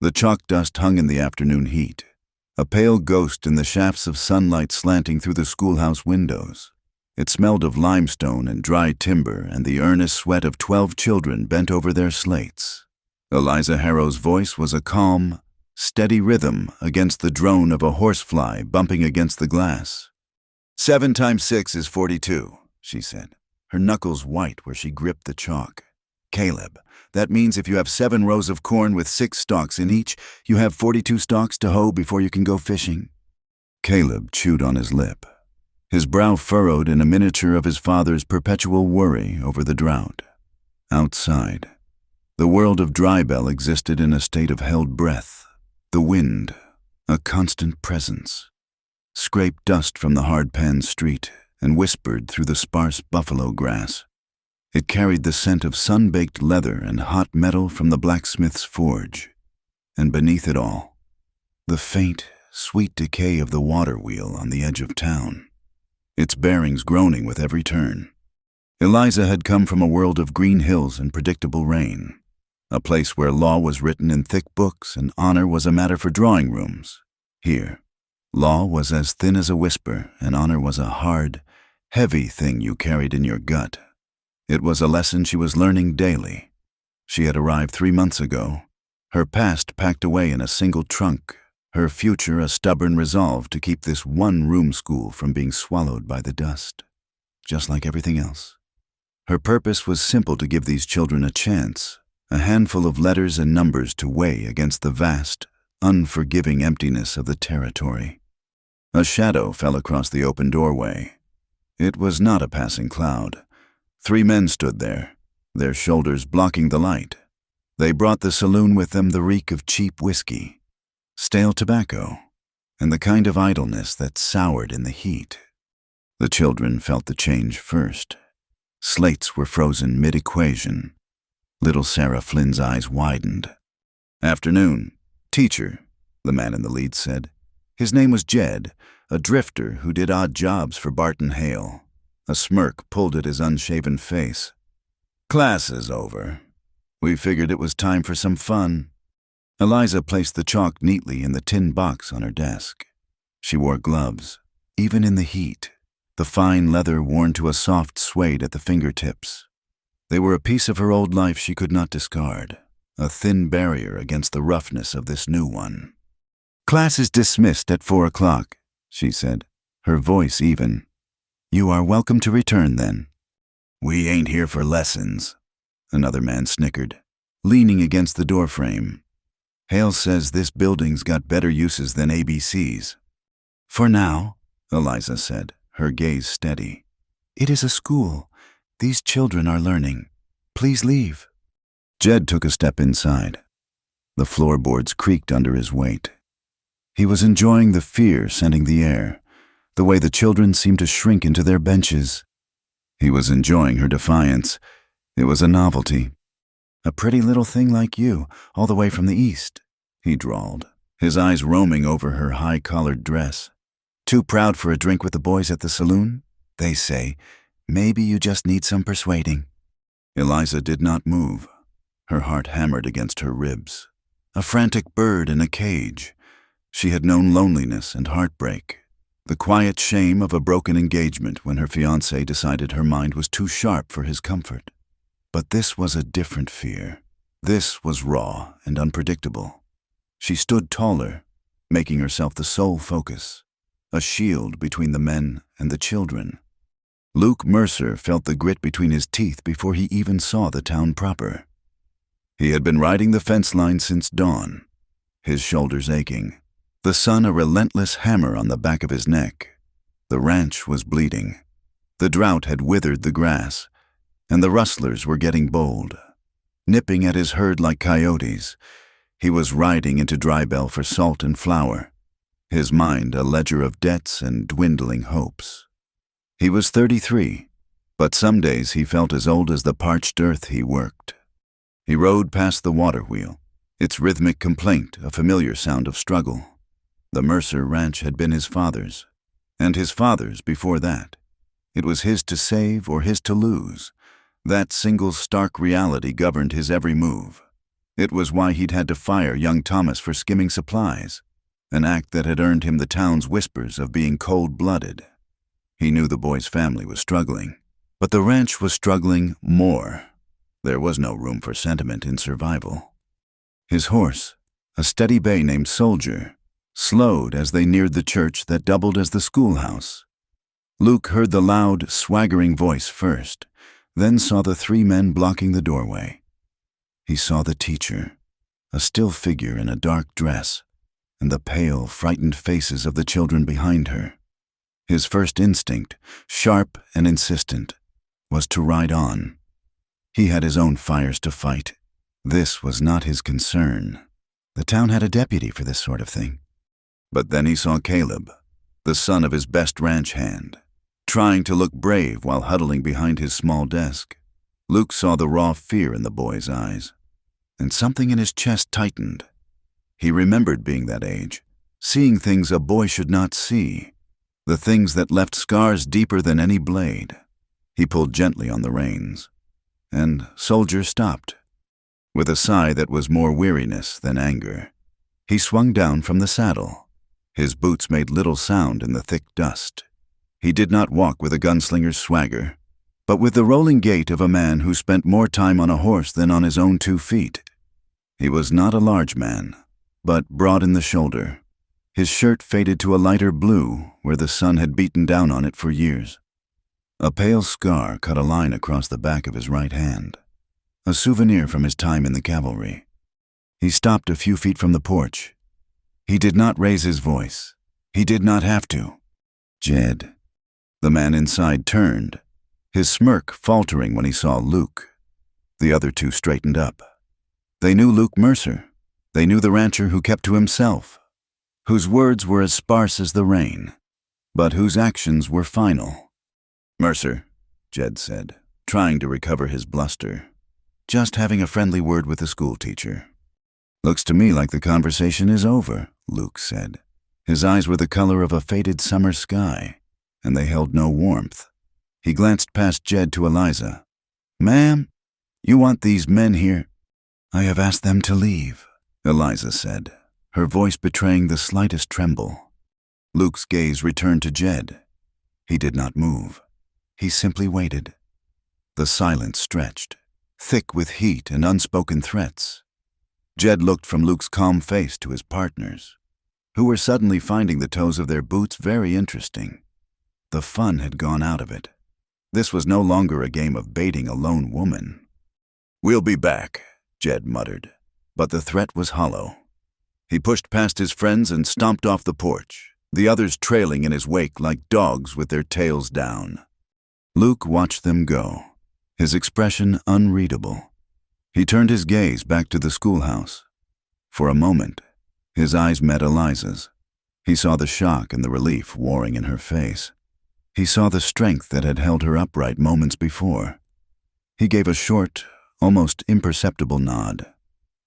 The chalk dust hung in the afternoon heat, a pale ghost in the shafts of sunlight slanting through the schoolhouse windows. It smelled of limestone and dry timber and the earnest sweat of 12 children bent over their slates. Eliza Harrow's voice was a calm, steady rhythm against the drone of a horsefly bumping against the glass. 7 times 6 is 42, she said, her knuckles white where she gripped the chalk. Caleb, that means if you have 7 rows of corn with 6 stalks in each, you have 42 stalks to hoe before you can go fishing. Caleb chewed on his lip, his brow furrowed in a miniature of his father's perpetual worry over the drought. Outside, the world of Drybell existed in a state of held breath. The wind, a constant presence, scraped dust from the hard-pan street and whispered through the sparse buffalo grass. It carried the scent of sun-baked leather and hot metal from the blacksmith's forge. And beneath it all, the faint, sweet decay of the water wheel on the edge of town, its bearings groaning with every turn. Eliza had come from a world of green hills and predictable rain, a place where law was written in thick books and honor was a matter for drawing rooms. Here, law was as thin as a whisper and honor was a hard, heavy thing you carried in your gut. It was a lesson she was learning daily. She had arrived 3 months ago, her past packed away in a single trunk, her future a stubborn resolve to keep this one-room school from being swallowed by the dust, just like everything else. Her purpose was simple: to give these children a chance, a handful of letters and numbers to weigh against the vast, unforgiving emptiness of the territory. A shadow fell across the open doorway. It was not a passing cloud. 3 men stood there, their shoulders blocking the light. They brought the saloon with them the reek of cheap whiskey, stale tobacco, and the kind of idleness that soured in the heat. The children felt the change first. Slates were frozen mid-equation. Little Sarah Flynn's eyes widened. "Afternoon. Teacher," the man in the lead said. His name was Jed, a drifter who did odd jobs for Barton Hale. A smirk pulled at his unshaven face. "Class is over. We figured it was time for some fun." Eliza placed the chalk neatly in the tin box on her desk. She wore gloves, even in the heat, the fine leather worn to a soft suede at the fingertips. They were a piece of her old life she could not discard, a thin barrier against the roughness of this new one. "Class is dismissed at 4 o'clock, she said, her voice even. "You are welcome to return then." "We ain't here for lessons," another man snickered, leaning against the doorframe. "Hale says this building's got better uses than ABC's. "For now," Eliza said, her gaze steady. "It is a school. These children are learning. Please leave." Jed took a step inside. The floorboards creaked under his weight. He was enjoying the fear scenting the air, the way the children seemed to shrink into their benches. He was enjoying her defiance. It was a novelty. "A pretty little thing like you, all the way from the east," he drawled, his eyes roaming over her high-collared dress. "Too proud for a drink with the boys at the saloon? They say, maybe you just need some persuading." Eliza did not move. Her heart hammered against her ribs. A frantic bird in a cage. She had known loneliness and heartbreak, the quiet shame of a broken engagement when her fiancé decided her mind was too sharp for his comfort. But this was a different fear. This was raw and unpredictable. She stood taller, making herself the sole focus, a shield between the men and the children. Luke Mercer felt the grit between his teeth before he even saw the town proper. He had been riding the fence line since dawn, his shoulders aching, the sun a relentless hammer on the back of his neck. The ranch was bleeding. The drought had withered the grass, and the rustlers were getting bold. Nipping at his herd like coyotes, he was riding into Drybell for salt and flour, his mind a ledger of debts and dwindling hopes. He was 33, but some days he felt as old as the parched earth he worked. He rode past the water wheel, its rhythmic complaint a familiar sound of struggle. The Mercer Ranch had been his father's, and his father's before that. It was his to save or his to lose. That single stark reality governed his every move. It was why he'd had to fire young Thomas for skimming supplies, an act that had earned him the town's whispers of being cold-blooded. He knew the boy's family was struggling, but the ranch was struggling more. There was no room for sentiment in survival. His horse, a steady bay named Soldier, slowed as they neared the church that doubled as the schoolhouse. Luke heard the loud, swaggering voice first, then saw the three men blocking the doorway. He saw the teacher, a still figure in a dark dress, and the pale, frightened faces of the children behind her. His first instinct, sharp and insistent, was to ride on. He had his own fires to fight. This was not his concern. The town had a deputy for this sort of thing. But then he saw Caleb, the son of his best ranch hand, trying to look brave while huddling behind his small desk. Luke saw the raw fear in the boy's eyes, and something in his chest tightened. He remembered being that age, seeing things a boy should not see, the things that left scars deeper than any blade. He pulled gently on the reins, and Soldier stopped. With a sigh that was more weariness than anger, he swung down from the saddle. His boots made little sound in the thick dust. He did not walk with a gunslinger's swagger, but with the rolling gait of a man who spent more time on a horse than on his own 2 feet. He was not a large man, but broad in the shoulder. His shirt faded to a lighter blue where the sun had beaten down on it for years. A pale scar cut a line across the back of his right hand, a souvenir from his time in the cavalry. He stopped a few feet from the porch. He did not raise his voice. He did not have to. "Jed." The man inside turned, his smirk faltering when he saw Luke. The other two straightened up. They knew Luke Mercer. They knew the rancher who kept to himself, whose words were as sparse as the rain, but whose actions were final. "Mercer," Jed said, trying to recover his bluster. "Just having a friendly word with the schoolteacher." "Looks to me like the conversation is over," Luke said. His eyes were the color of a faded summer sky, and they held no warmth. He glanced past Jed to Eliza. "Ma'am, you want these men here?" "I have asked them to leave," Eliza said, her voice betraying the slightest tremble. Luke's gaze returned to Jed. He did not move. He simply waited. The silence stretched, thick with heat and unspoken threats. Jed looked from Luke's calm face to his partners, who were suddenly finding the toes of their boots very interesting. The fun had gone out of it. This was no longer a game of baiting a lone woman. "We'll be back," Jed muttered, but the threat was hollow. He pushed past his friends and stomped off the porch, the others trailing in his wake like dogs with their tails down. Luke watched them go, his expression unreadable. He turned his gaze back to the schoolhouse. For a moment, his eyes met Eliza's. He saw the shock and the relief warring in her face. He saw the strength that had held her upright moments before. He gave a short, almost imperceptible nod,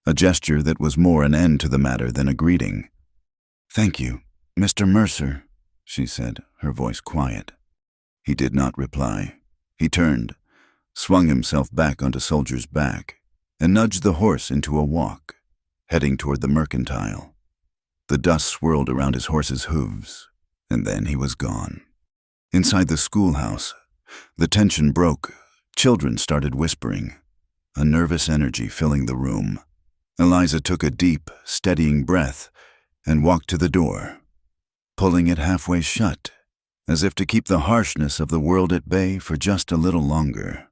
a gesture that was more an end to the matter than a greeting. "Thank you, Mr. Mercer," she said, her voice quiet. He did not reply. He turned, swung himself back onto Soldier's back, and nudged the horse into a walk, heading toward the mercantile. The dust swirled around his horse's hooves, and then he was gone. Inside the schoolhouse, the tension broke. Children started whispering, a nervous energy filling the room. Eliza took a deep, steadying breath and walked to the door, pulling it halfway shut, as if to keep the harshness of the world at bay for just a little longer.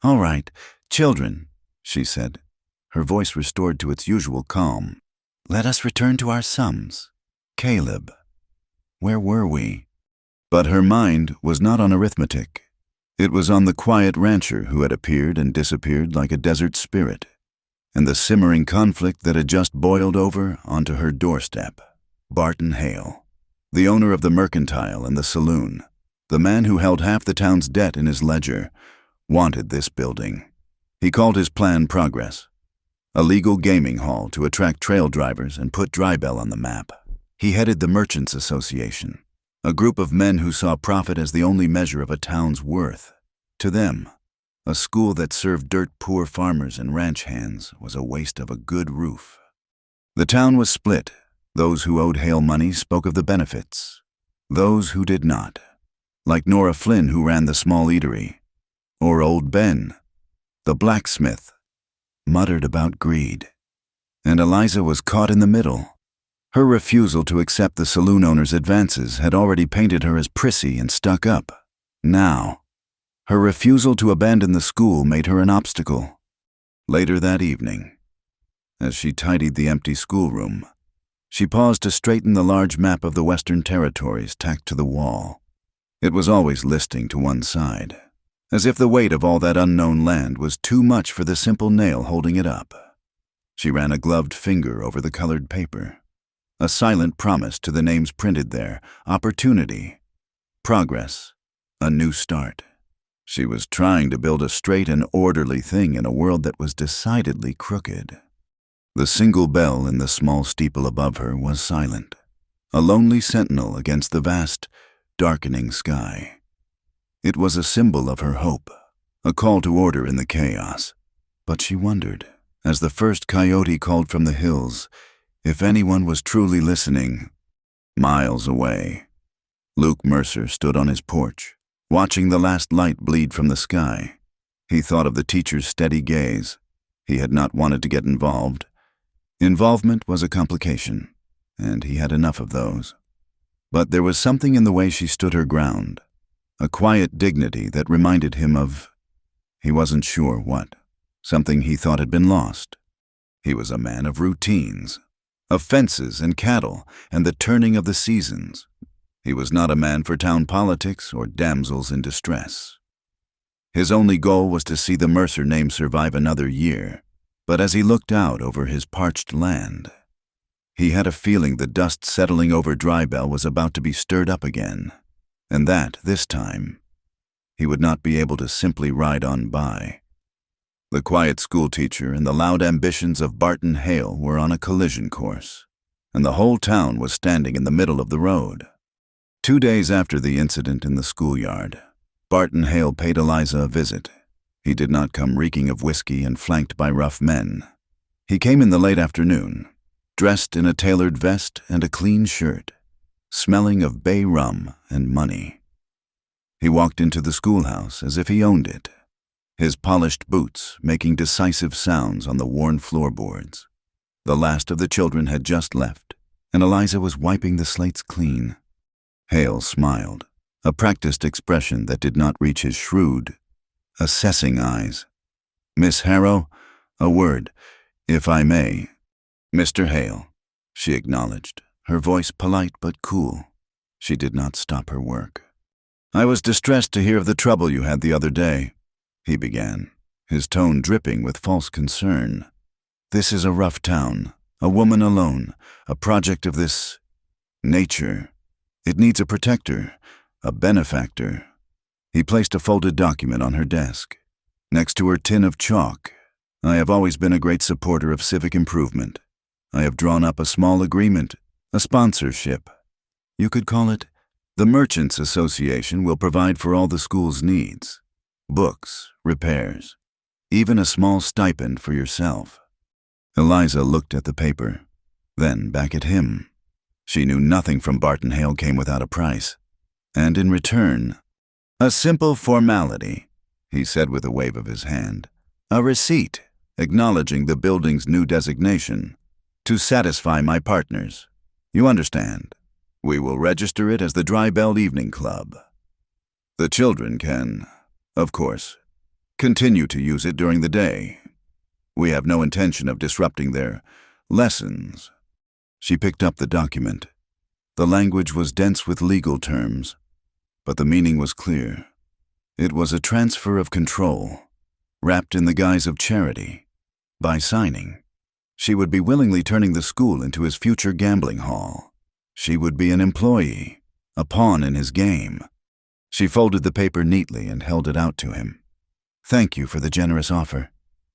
"All right, children," she said, her voice restored to its usual calm. "Let us return to our sums. Caleb, where were we?" But her mind was not on arithmetic. It was on the quiet rancher who had appeared and disappeared like a desert spirit, and the simmering conflict that had just boiled over onto her doorstep. Barton Hale, the owner of the mercantile and the saloon, the man who held half the town's debt in his ledger, wanted this building. He called his plan Progress, a legal gaming hall to attract trail drivers and put Drybell on the map. He headed the Merchants Association, a group of men who saw profit as the only measure of a town's worth. To them, A school that served dirt-poor farmers and ranch hands was a waste of a good roof. The town was split. Those who owed Hale money spoke of the benefits. Those who did not, like Nora Flynn, who ran the small eatery, or old Ben, the blacksmith, muttered about greed. And Eliza was caught in the middle. Her refusal to accept the saloon owner's advances had already painted her as prissy and stuck up. Now, her refusal to abandon the school made her an obstacle. Later that evening, as she tidied the empty schoolroom, she paused to straighten the large map of the Western Territories tacked to the wall. It was always listing to one side, as if the weight of all that unknown land was too much for the simple nail holding it up. She ran a gloved finger over the colored paper, a silent promise to the names printed there: opportunity, progress, a new start. She was trying to build a straight and orderly thing in a world that was decidedly crooked. The single bell in the small steeple above her was silent, a lonely sentinel against the vast, darkening sky. It was a symbol of her hope, a call to order in the chaos. But she wondered, as the first coyote called from the hills, if anyone was truly listening. Miles away, Luke Mercer stood on his porch, watching the last light bleed from the sky. He thought of the teacher's steady gaze. He had not wanted to get involved. Involvement was a complication, and he had enough of those. But there was something in the way she stood her ground, a quiet dignity that reminded him of, he wasn't sure what, something he thought had been lost. He was a man of routines, of fences and cattle and the turning of the seasons. He was not a man for town politics or damsels in distress. His only goal was to see the Mercer name survive another year, but as he looked out over his parched land, he had a feeling the dust settling over Drybell was about to be stirred up again, and that, this time, he would not be able to simply ride on by. The quiet schoolteacher and the loud ambitions of Barton Hale were on a collision course, and the whole town was standing in the middle of the road. 2 days after the incident in the schoolyard, Barton Hale paid Eliza a visit. He did not come reeking of whiskey and flanked by rough men. He came in the late afternoon, dressed in a tailored vest and a clean shirt, smelling of bay rum and money. He walked into the schoolhouse as if he owned it, his polished boots making decisive sounds on the worn floorboards. The last of the children had just left, and Eliza was wiping the slates clean. Hale smiled, a practiced expression that did not reach his shrewd, assessing eyes. "Miss Harrow, a word, if I may." "Mr. Hale," she acknowledged, her voice polite but cool. She did not stop her work. "I was distressed to hear of the trouble you had the other day," he began, his tone dripping with false concern. "This is a rough town, a woman alone, a project of this nature. It needs a protector, a benefactor." He placed a folded document on her desk. Next to her tin of chalk, "I have always been a great supporter of civic improvement. I have drawn up a small agreement, a sponsorship. You could call it, the Merchants Association will provide for all the school's needs. Books, repairs, even a small stipend for yourself." Eliza looked at the paper, then back at him. She knew nothing from Barton Hale came without a price. And in return, "A simple formality," he said with a wave of his hand. "A receipt, acknowledging the building's new designation, to satisfy my partners. You understand? We will register it as the Drybell Evening Club. The children can, of course, continue to use it during the day. We have no intention of disrupting their lessons." She picked up the document. The language was dense with legal terms, but the meaning was clear. It was a transfer of control, wrapped in the guise of charity. By signing, she would be willingly turning the school into his future gambling hall. She would be an employee, a pawn in his game. She folded the paper neatly and held it out to him. "Thank you for the generous offer,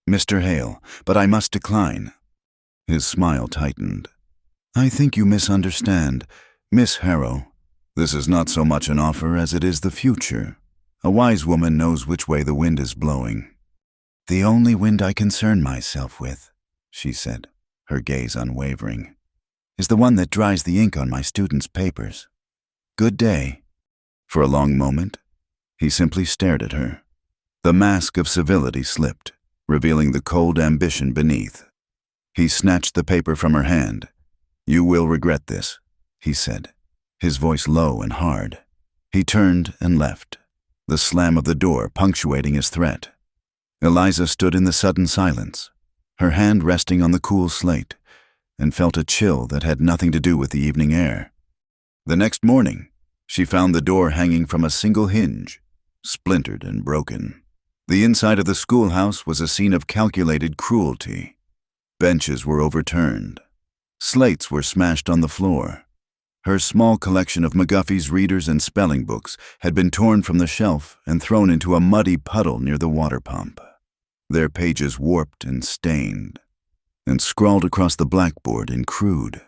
Mr. Hale, but I must decline." His smile tightened. "I think you misunderstand, Miss Harrow. This is not so much an offer as it is the future, A wise woman knows which way the wind is blowing. "The only wind I concern myself with," she said, her gaze unwavering, "is the one that dries the ink on my students' papers. Good day." For a long moment, he simply stared at her. The mask of civility slipped, revealing the cold ambition beneath. He snatched the paper from her hand. "You will regret this," he said, his voice low and hard. He turned and left, the slam of the door punctuating his threat. Eliza stood in the sudden silence, her hand resting on the cool slate, and felt a chill that had nothing to do with the evening air. The next morning, she found the door hanging from a single hinge, splintered and broken. The inside of the schoolhouse was a scene of calculated cruelty. Benches were overturned. Slates were smashed on the floor. Her small collection of McGuffey's readers and spelling books had been torn from the shelf and thrown into a muddy puddle near the water pump, their pages warped and stained, and scrawled across the blackboard in crude,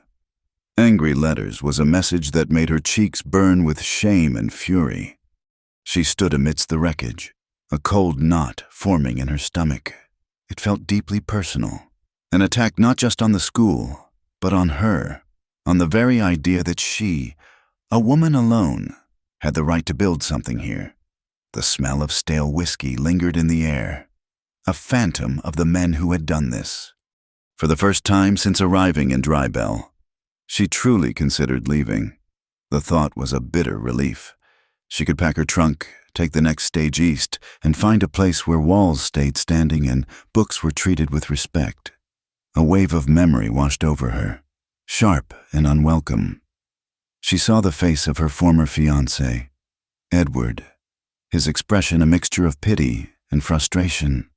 angry letters was a message that made her cheeks burn with shame and fury. She stood amidst the wreckage, a cold knot forming in her stomach. It felt deeply personal, an attack not just on the school, but on her, on the very idea that she, a woman alone, had the right to build something here. The smell of stale whiskey lingered in the air, a phantom of the men who had done this. For the first time since arriving in Drybell, she truly considered leaving. The thought was a bitter relief. She could pack her trunk, take the next stage east, and find a place where walls stayed standing and books were treated with respect. A wave of memory washed over her, sharp and unwelcome. She saw the face of her former fiancé, Edward, his expression a mixture of pity and frustration.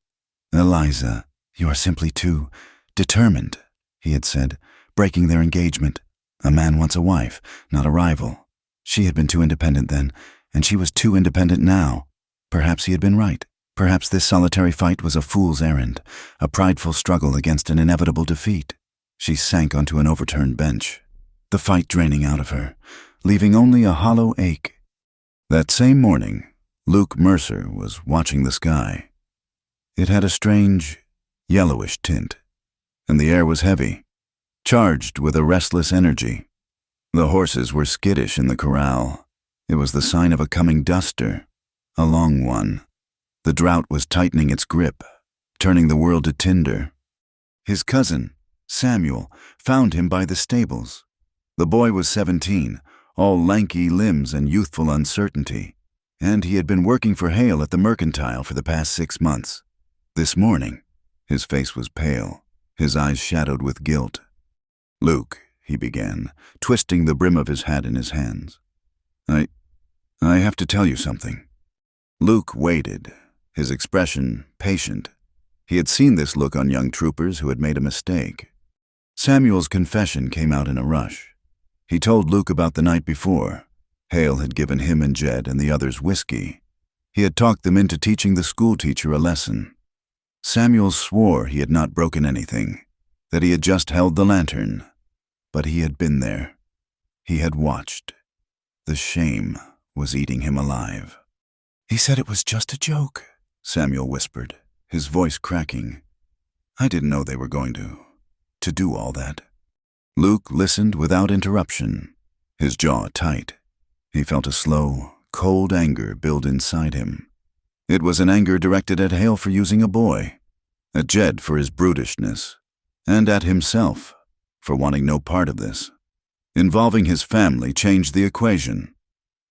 "Eliza, you are simply too determined," he had said, breaking their engagement. A man wants a wife, not a rival. She had been too independent then, and she was too independent now. Perhaps he had been right. Perhaps this solitary fight was a fool's errand, a prideful struggle against an inevitable defeat. She sank onto an overturned bench, the fight draining out of her, leaving only a hollow ache. That same morning, Luke Mercer was watching the sky. It had a strange, yellowish tint, and the air was heavy, charged with a restless energy. The horses were skittish in the corral. It was the sign of a coming duster, a long one. The drought was tightening its grip, turning the world to tinder. His cousin, Samuel, found him by the stables. The boy was 17, all lanky limbs and youthful uncertainty, and he had been working for Hale at the Mercantile for the past 6 months. This morning, his face was pale, his eyes shadowed with guilt. "Luke," he began, twisting the brim of his hat in his hands. I have to tell you something." Luke waited, his expression patient. He had seen this look on young troopers who had made a mistake. Samuel's confession came out in a rush. He told Luke about the night before. Hale had given him and Jed and the others whiskey. He had talked them into teaching the schoolteacher a lesson. Samuel swore he had not broken anything, that he had just held the lantern. But he had been there. He had watched. The shame was eating him alive. "He said it was just a joke," Samuel whispered, his voice cracking. "I didn't know they were going to do all that." Luke listened without interruption, his jaw tight. He felt a slow, cold anger build inside him. It was an anger directed at Hale for using a boy, at Jed for his brutishness, and at himself for wanting no part of this. Involving his family changed the equation.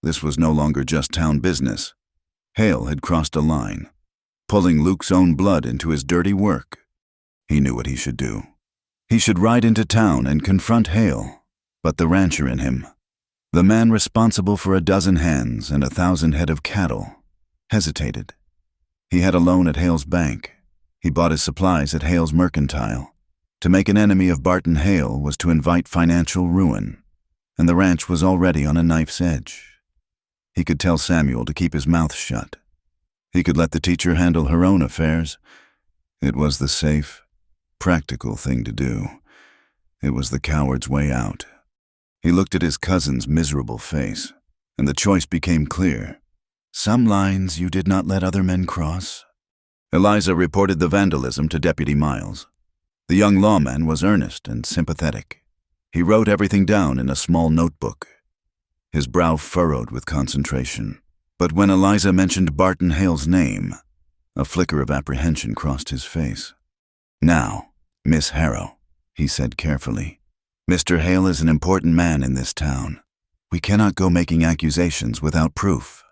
This was no longer just town business. Hale had crossed a line, pulling Luke's own blood into his dirty work. He knew what he should do. He should ride into town and confront Hale, but the rancher in him, the man responsible for 12 hands and 1,000 head of cattle, hesitated. He had a loan at Hale's bank. He bought his supplies at Hale's Mercantile. To make an enemy of Barton Hale was to invite financial ruin, and the ranch was already on a knife's edge. He could tell Samuel to keep his mouth shut. He could let the teacher handle her own affairs. It was the safe, practical thing to do. It was the coward's way out. He looked at his cousin's miserable face, and the choice became clear. Some lines you did not let other men cross. Eliza reported the vandalism to Deputy Miles. The young lawman was earnest and sympathetic. He wrote everything down in a small notebook. His brow furrowed with concentration. But when Eliza mentioned Barton Hale's name, a flicker of apprehension crossed his face. "Now, Miss Harrow," he said carefully, "Mr. Hale is an important man in this town. We cannot go making accusations without proof.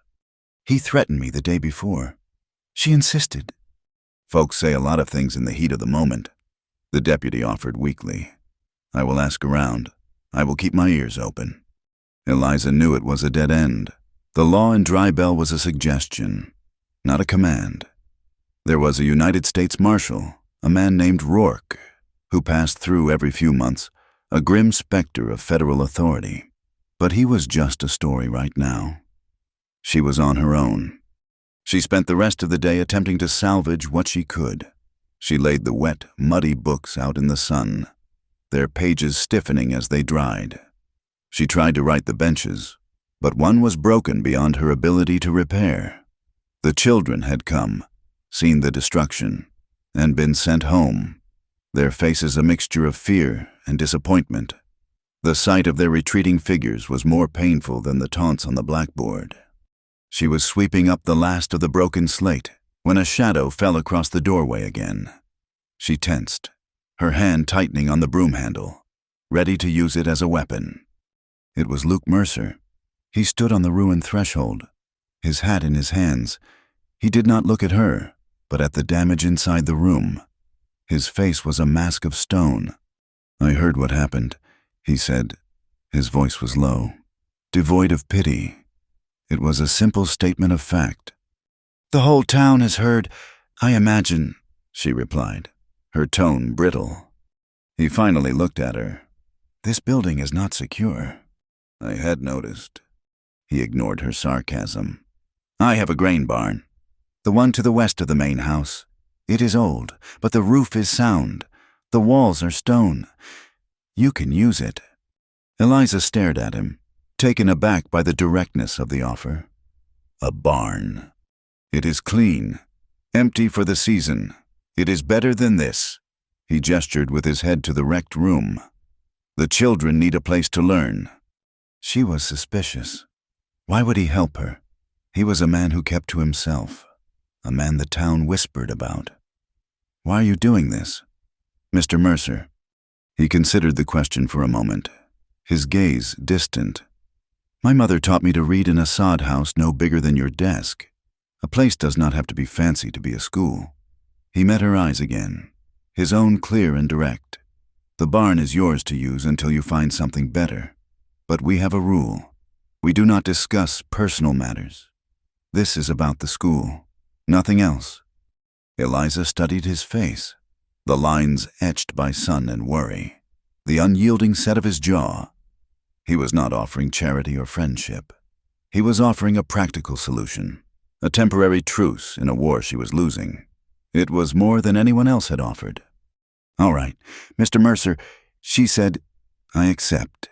He threatened me the day before. She insisted." "Folks say a lot of things in the heat of the moment," the deputy offered weakly. "I will ask around. I will keep my ears open." Eliza knew it was a dead end. The law in Dry Bell was a suggestion, not a command. There was a United States Marshal, a man named Rourke, who passed through every few months, a grim specter of federal authority. But he was just a story right now. She was on her own. She spent the rest of the day attempting to salvage what she could. She laid the wet, muddy books out in the sun, their pages stiffening as they dried. She tried to right the benches, but one was broken beyond her ability to repair. The children had come, seen the destruction, and been sent home, their faces a mixture of fear and disappointment. The sight of their retreating figures was more painful than the taunts on the blackboard. She was sweeping up the last of the broken slate when a shadow fell across the doorway again. She tensed, her hand tightening on the broom handle, ready to use it as a weapon. It was Luke Mercer. He stood on the ruined threshold, his hat in his hands. He did not look at her, but at the damage inside the room. His face was a mask of stone. "I heard what happened," he said. His voice was low, devoid of pity. It was a simple statement of fact. "The whole town has heard, I imagine," she replied, her tone brittle. He finally looked at her. "This building is not secure." "I had noticed." He ignored her sarcasm. "I have a grain barn, the one to the west of the main house. It is old, but the roof is sound. The walls are stone. You can use it." Eliza stared at him, taken aback by the directness of the offer. "A barn. It is clean, empty for the season. It is better than this." He gestured with his head to the wrecked room. "The children need a place to learn." She was suspicious. Why would he help her? He was a man who kept to himself, a man the town whispered about. "Why are you doing this?" "Mr. Mercer." He considered the question for a moment, his gaze distant. "My mother taught me to read in a sod house no bigger than your desk. A place does not have to be fancy to be a school." He met her eyes again, his own clear and direct. "The barn is yours to use until you find something better. But we have a rule. We do not discuss personal matters. This is about the school, nothing else." Eliza studied his face, the lines etched by sun and worry, the unyielding set of his jaw. He was not offering charity or friendship. He was offering a practical solution, a temporary truce in a war she was losing. It was more than anyone else had offered. "All right, Mr. Mercer," she said, "I accept."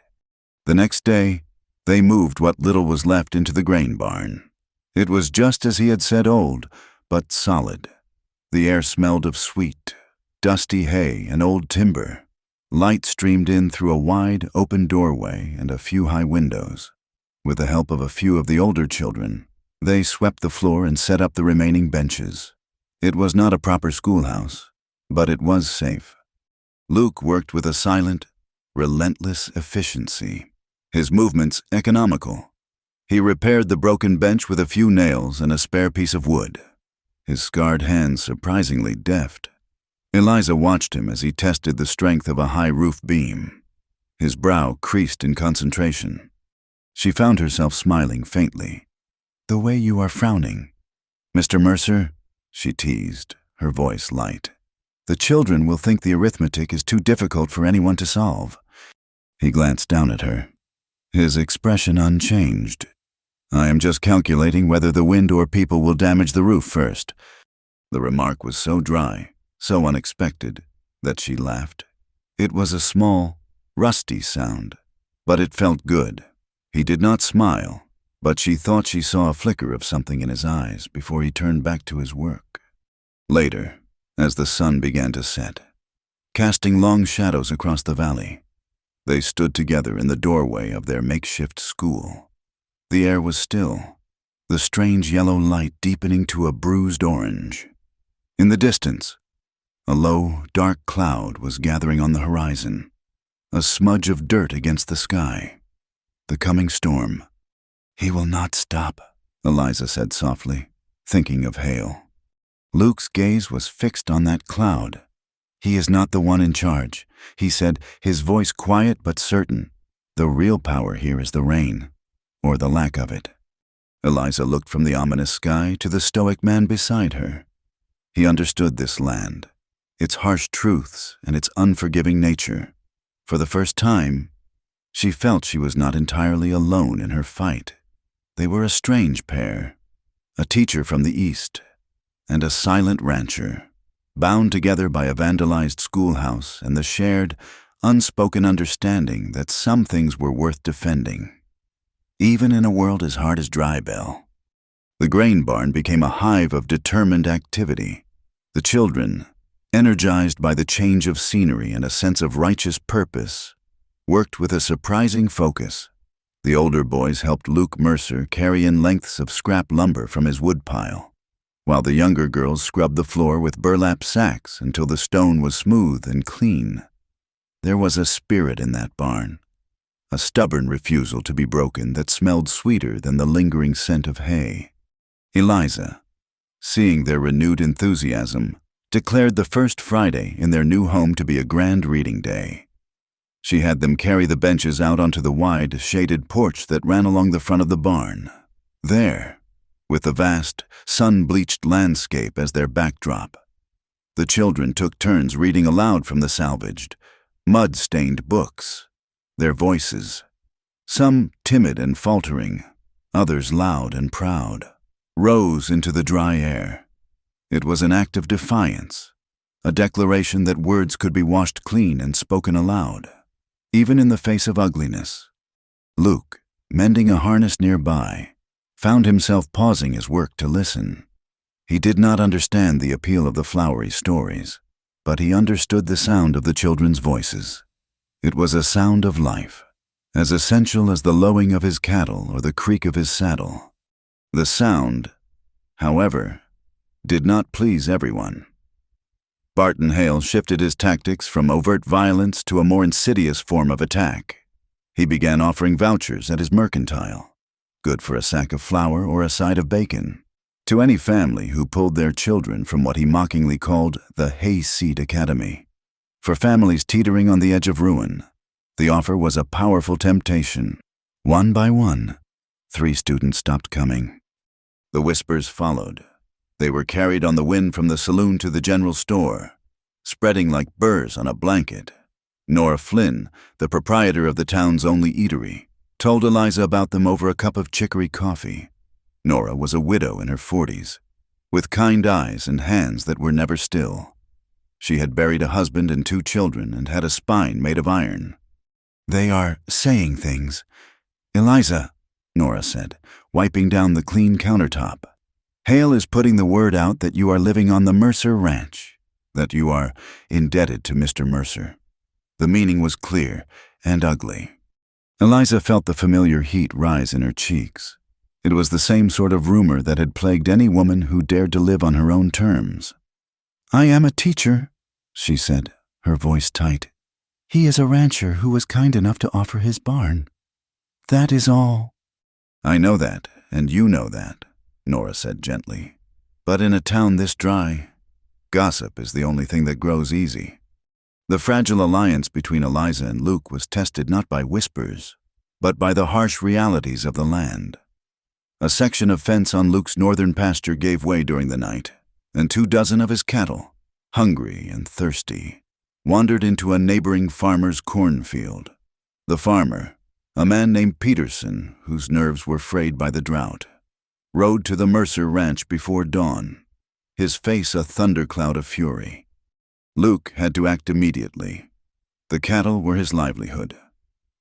The next day, they moved what little was left into the grain barn. It was just as he had said, old, but solid. The air smelled of sweet, dusty hay and old timber. Light streamed in through a wide, open doorway and a few high windows. With the help of a few of the older children, they swept the floor and set up the remaining benches. It was not a proper schoolhouse, but it was safe. Luke worked with a silent, relentless efficiency, his movements economical. He repaired the broken bench with a few nails and a spare piece of wood, his scarred hands surprisingly deft. Eliza watched him as he tested the strength of a high roof beam. His brow creased in concentration. She found herself smiling faintly. "The way you are frowning." "Mr. Mercer," she teased, her voice light, "the children will think the arithmetic is too difficult for anyone to solve." He glanced down at her, his expression unchanged. "I am just calculating whether the wind or people will damage the roof first." The remark was so dry, so unexpected, that she laughed. It was a small, rusty sound, but it felt good. He did not smile, but she thought she saw a flicker of something in his eyes before he turned back to his work. Later, as the sun began to set, casting long shadows across the valley, they stood together in the doorway of their makeshift school. The air was still, the strange yellow light deepening to a bruised orange. In the distance, a low, dark cloud was gathering on the horizon, a smudge of dirt against the sky. The coming storm. "He will not stop," Eliza said softly, thinking of Hale. Luke's gaze was fixed on that cloud. "He is not the one in charge," he said, his voice quiet but certain. "The real power here is the rain, or the lack of it." Eliza looked from the ominous sky to the stoic man beside her. He understood this land, its harsh truths and its unforgiving nature. For the first time, she felt she was not entirely alone in her fight. They were a strange pair, a teacher from the East and a silent rancher, bound together by a vandalized schoolhouse and the shared, unspoken understanding that some things were worth defending, even in a world as hard as Drybell. The grain barn became a hive of determined activity. The children, energized by the change of scenery and a sense of righteous purpose, worked with a surprising focus. The older boys helped Luke Mercer carry in lengths of scrap lumber from his woodpile, while the younger girls scrubbed the floor with burlap sacks until the stone was smooth and clean. There was a spirit in that barn, a stubborn refusal to be broken that smelled sweeter than the lingering scent of hay. Eliza, seeing their renewed enthusiasm, declared the first Friday in their new home to be a grand reading day. She had them carry the benches out onto the wide, shaded porch that ran along the front of the barn. There, with the vast, sun-bleached landscape as their backdrop, the children took turns reading aloud from the salvaged, mud-stained books, their voices, some timid and faltering, others loud and proud, rose into the dry air. It was an act of defiance, a declaration that words could be washed clean and spoken aloud, even in the face of ugliness. Luke, mending a harness nearby, found himself pausing his work to listen. He did not understand the appeal of the flowery stories, but he understood the sound of the children's voices. It was a sound of life, as essential as the lowing of his cattle or the creak of his saddle. The sound, however, did not please everyone. Barton Hale shifted his tactics from overt violence to a more insidious form of attack. He began offering vouchers at his mercantile, good for a sack of flour or a side of bacon, to any family who pulled their children from what he mockingly called the Hayseed Academy. For families teetering on the edge of ruin, the offer was a powerful temptation. One by one, 3 students stopped coming. The whispers followed. They were carried on the wind from the saloon to the general store, spreading like burrs on a blanket. Nora Flynn, the proprietor of the town's only eatery, told Eliza about them over a cup of chicory coffee. Nora was a widow in her 40s, with kind eyes and hands that were never still. She had buried a husband and 2 children and had a spine made of iron. "They are saying things. Eliza," Nora said, wiping down the clean countertop. "Hale is putting the word out that you are living on the Mercer Ranch, that you are indebted to Mr. Mercer." The meaning was clear and ugly. Eliza felt the familiar heat rise in her cheeks. It was the same sort of rumor that had plagued any woman who dared to live on her own terms. "I am a teacher," she said, her voice tight. "He is a rancher who was kind enough to offer his barn. That is all." "I know that, and you know that," Nora said gently. "But in a town this dry, gossip is the only thing that grows easy." The fragile alliance between Eliza and Luke was tested not by whispers, but by the harsh realities of the land. A section of fence on Luke's northern pasture gave way during the night, and 24 of his cattle, hungry and thirsty, wandered into a neighboring farmer's cornfield. The farmer, a man named Peterson, whose nerves were frayed by the drought, rode to the Mercer Ranch before dawn, his face a thundercloud of fury. Luke had to act immediately. The cattle were his livelihood,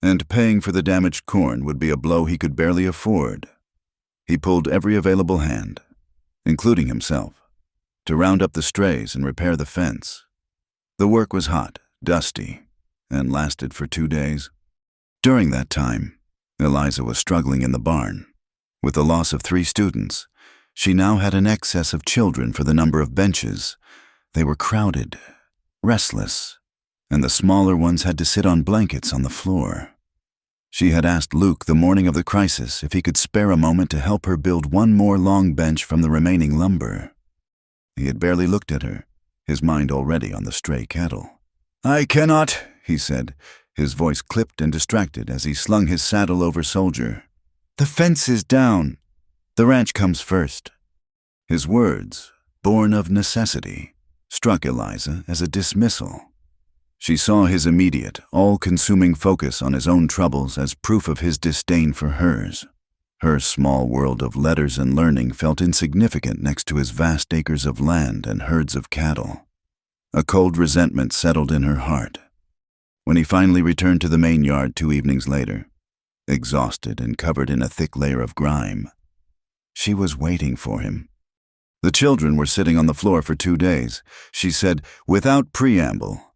and paying for the damaged corn would be a blow he could barely afford. He pulled every available hand, including himself, to round up the strays and repair the fence. The work was hot, dusty, and lasted for 2 days. During that time, Eliza was struggling in the barn. With the loss of 3 students, she now had an excess of children for the number of benches. They were crowded, restless, and the smaller ones had to sit on blankets on the floor. She had asked Luke the morning of the crisis if he could spare a moment to help her build one more long bench from the remaining lumber. He had barely looked at her, his mind already on the stray cattle. "I cannot," he said, his voice clipped and distracted as he slung his saddle over Soldier. "The fence is down. The ranch comes first." His words, born of necessity, struck Eliza as a dismissal. She saw his immediate, all-consuming focus on his own troubles as proof of his disdain for hers. Her small world of letters and learning felt insignificant next to his vast acres of land and herds of cattle. A cold resentment settled in her heart. When he finally returned to the main yard 2 evenings later, exhausted and covered in a thick layer of grime, she was waiting for him. The children were sitting on the floor for 2 days, she said, without preamble.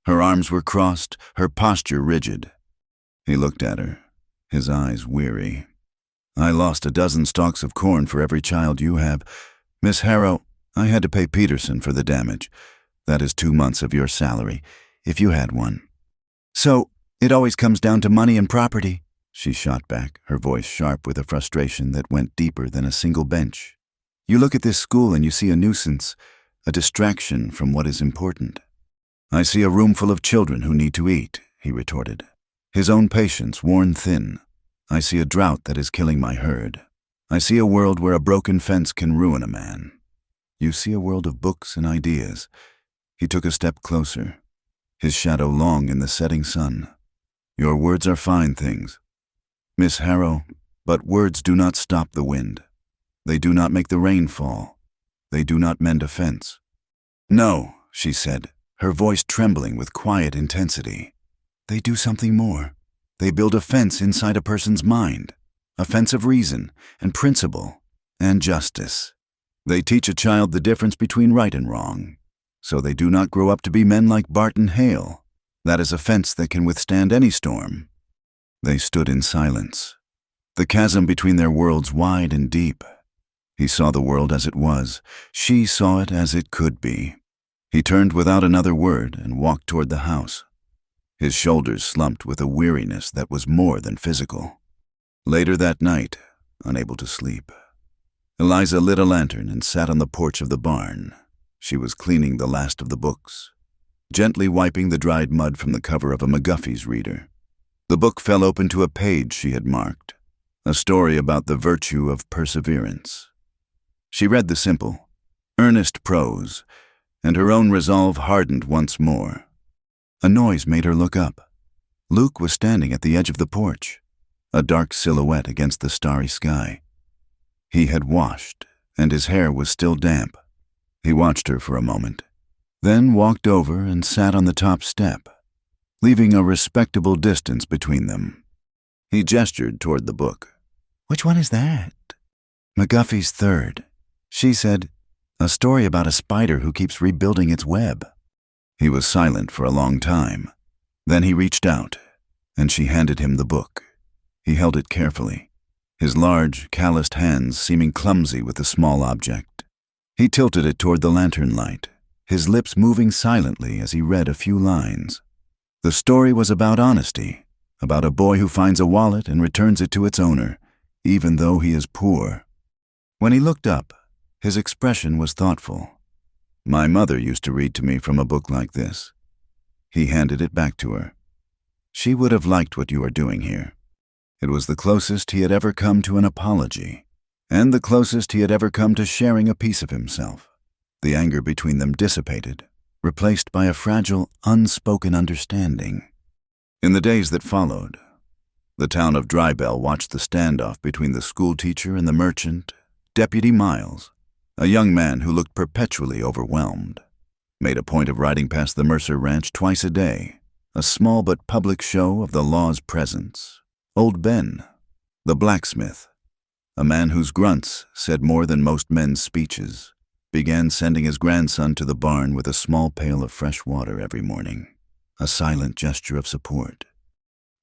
Her arms were crossed, her posture rigid. He looked at her, his eyes weary. "I lost 12 stalks of corn for every child you have. Miss Harrow, I had to pay Peterson for the damage. That is 2 months of your salary, if you had one." "So, it always comes down to money and property," she shot back, her voice sharp with a frustration that went deeper than a single bench. "You look at this school and you see a nuisance, a distraction from what is important." "I see a room full of children who need to eat," he retorted, his own patience worn thin. "I see a drought that is killing my herd. I see a world where a broken fence can ruin a man. You see a world of books and ideas." He took a step closer, his shadow long in the setting sun. "Your words are fine things, Miss Harrow, but words do not stop the wind. They do not make the rain fall. They do not mend a fence." "No," she said, her voice trembling with quiet intensity. "They do something more. They build a fence inside a person's mind, a fence of reason and principle and justice. They teach a child the difference between right and wrong, so they do not grow up to be men like Barton Hale. That is a fence that can withstand any storm." They stood in silence, the chasm between their worlds wide and deep. He saw the world as it was. She saw it as it could be. He turned without another word and walked toward the house. His shoulders slumped with a weariness that was more than physical. Later that night, unable to sleep, Eliza lit a lantern and sat on the porch of the barn. She was cleaning the last of the books, gently wiping the dried mud from the cover of a McGuffey's reader. The book fell open to a page she had marked, a story about the virtue of perseverance. She read the simple, earnest prose, and her own resolve hardened once more. A noise made her look up. Luke was standing at the edge of the porch, a dark silhouette against the starry sky. He had washed, and his hair was still damp. He watched her for a moment, then walked over and sat on the top step, leaving a respectable distance between them. He gestured toward the book. "Which one is that?" "McGuffey's Third." She said, "A story about a spider who keeps rebuilding its web." He was silent for a long time. Then he reached out, and she handed him the book. He held it carefully, his large, calloused hands seeming clumsy with the small object. He tilted it toward the lantern light, his lips moving silently as he read a few lines. The story was about honesty, about a boy who finds a wallet and returns it to its owner, even though he is poor. When he looked up, his expression was thoughtful. "My mother used to read to me from a book like this." He handed it back to her. "She would have liked what you are doing here." It was the closest he had ever come to an apology, and the closest he had ever come to sharing a piece of himself. The anger between them dissipated, replaced by a fragile, unspoken understanding. In the days that followed, the town of Drybell watched the standoff between the schoolteacher and the merchant, Deputy Miles, a young man who looked perpetually overwhelmed, made a point of riding past the Mercer Ranch twice a day, a small but public show of the law's presence. Old Ben, the blacksmith, a man whose grunts said more than most men's speeches, began sending his grandson to the barn with a small pail of fresh water every morning, a silent gesture of support.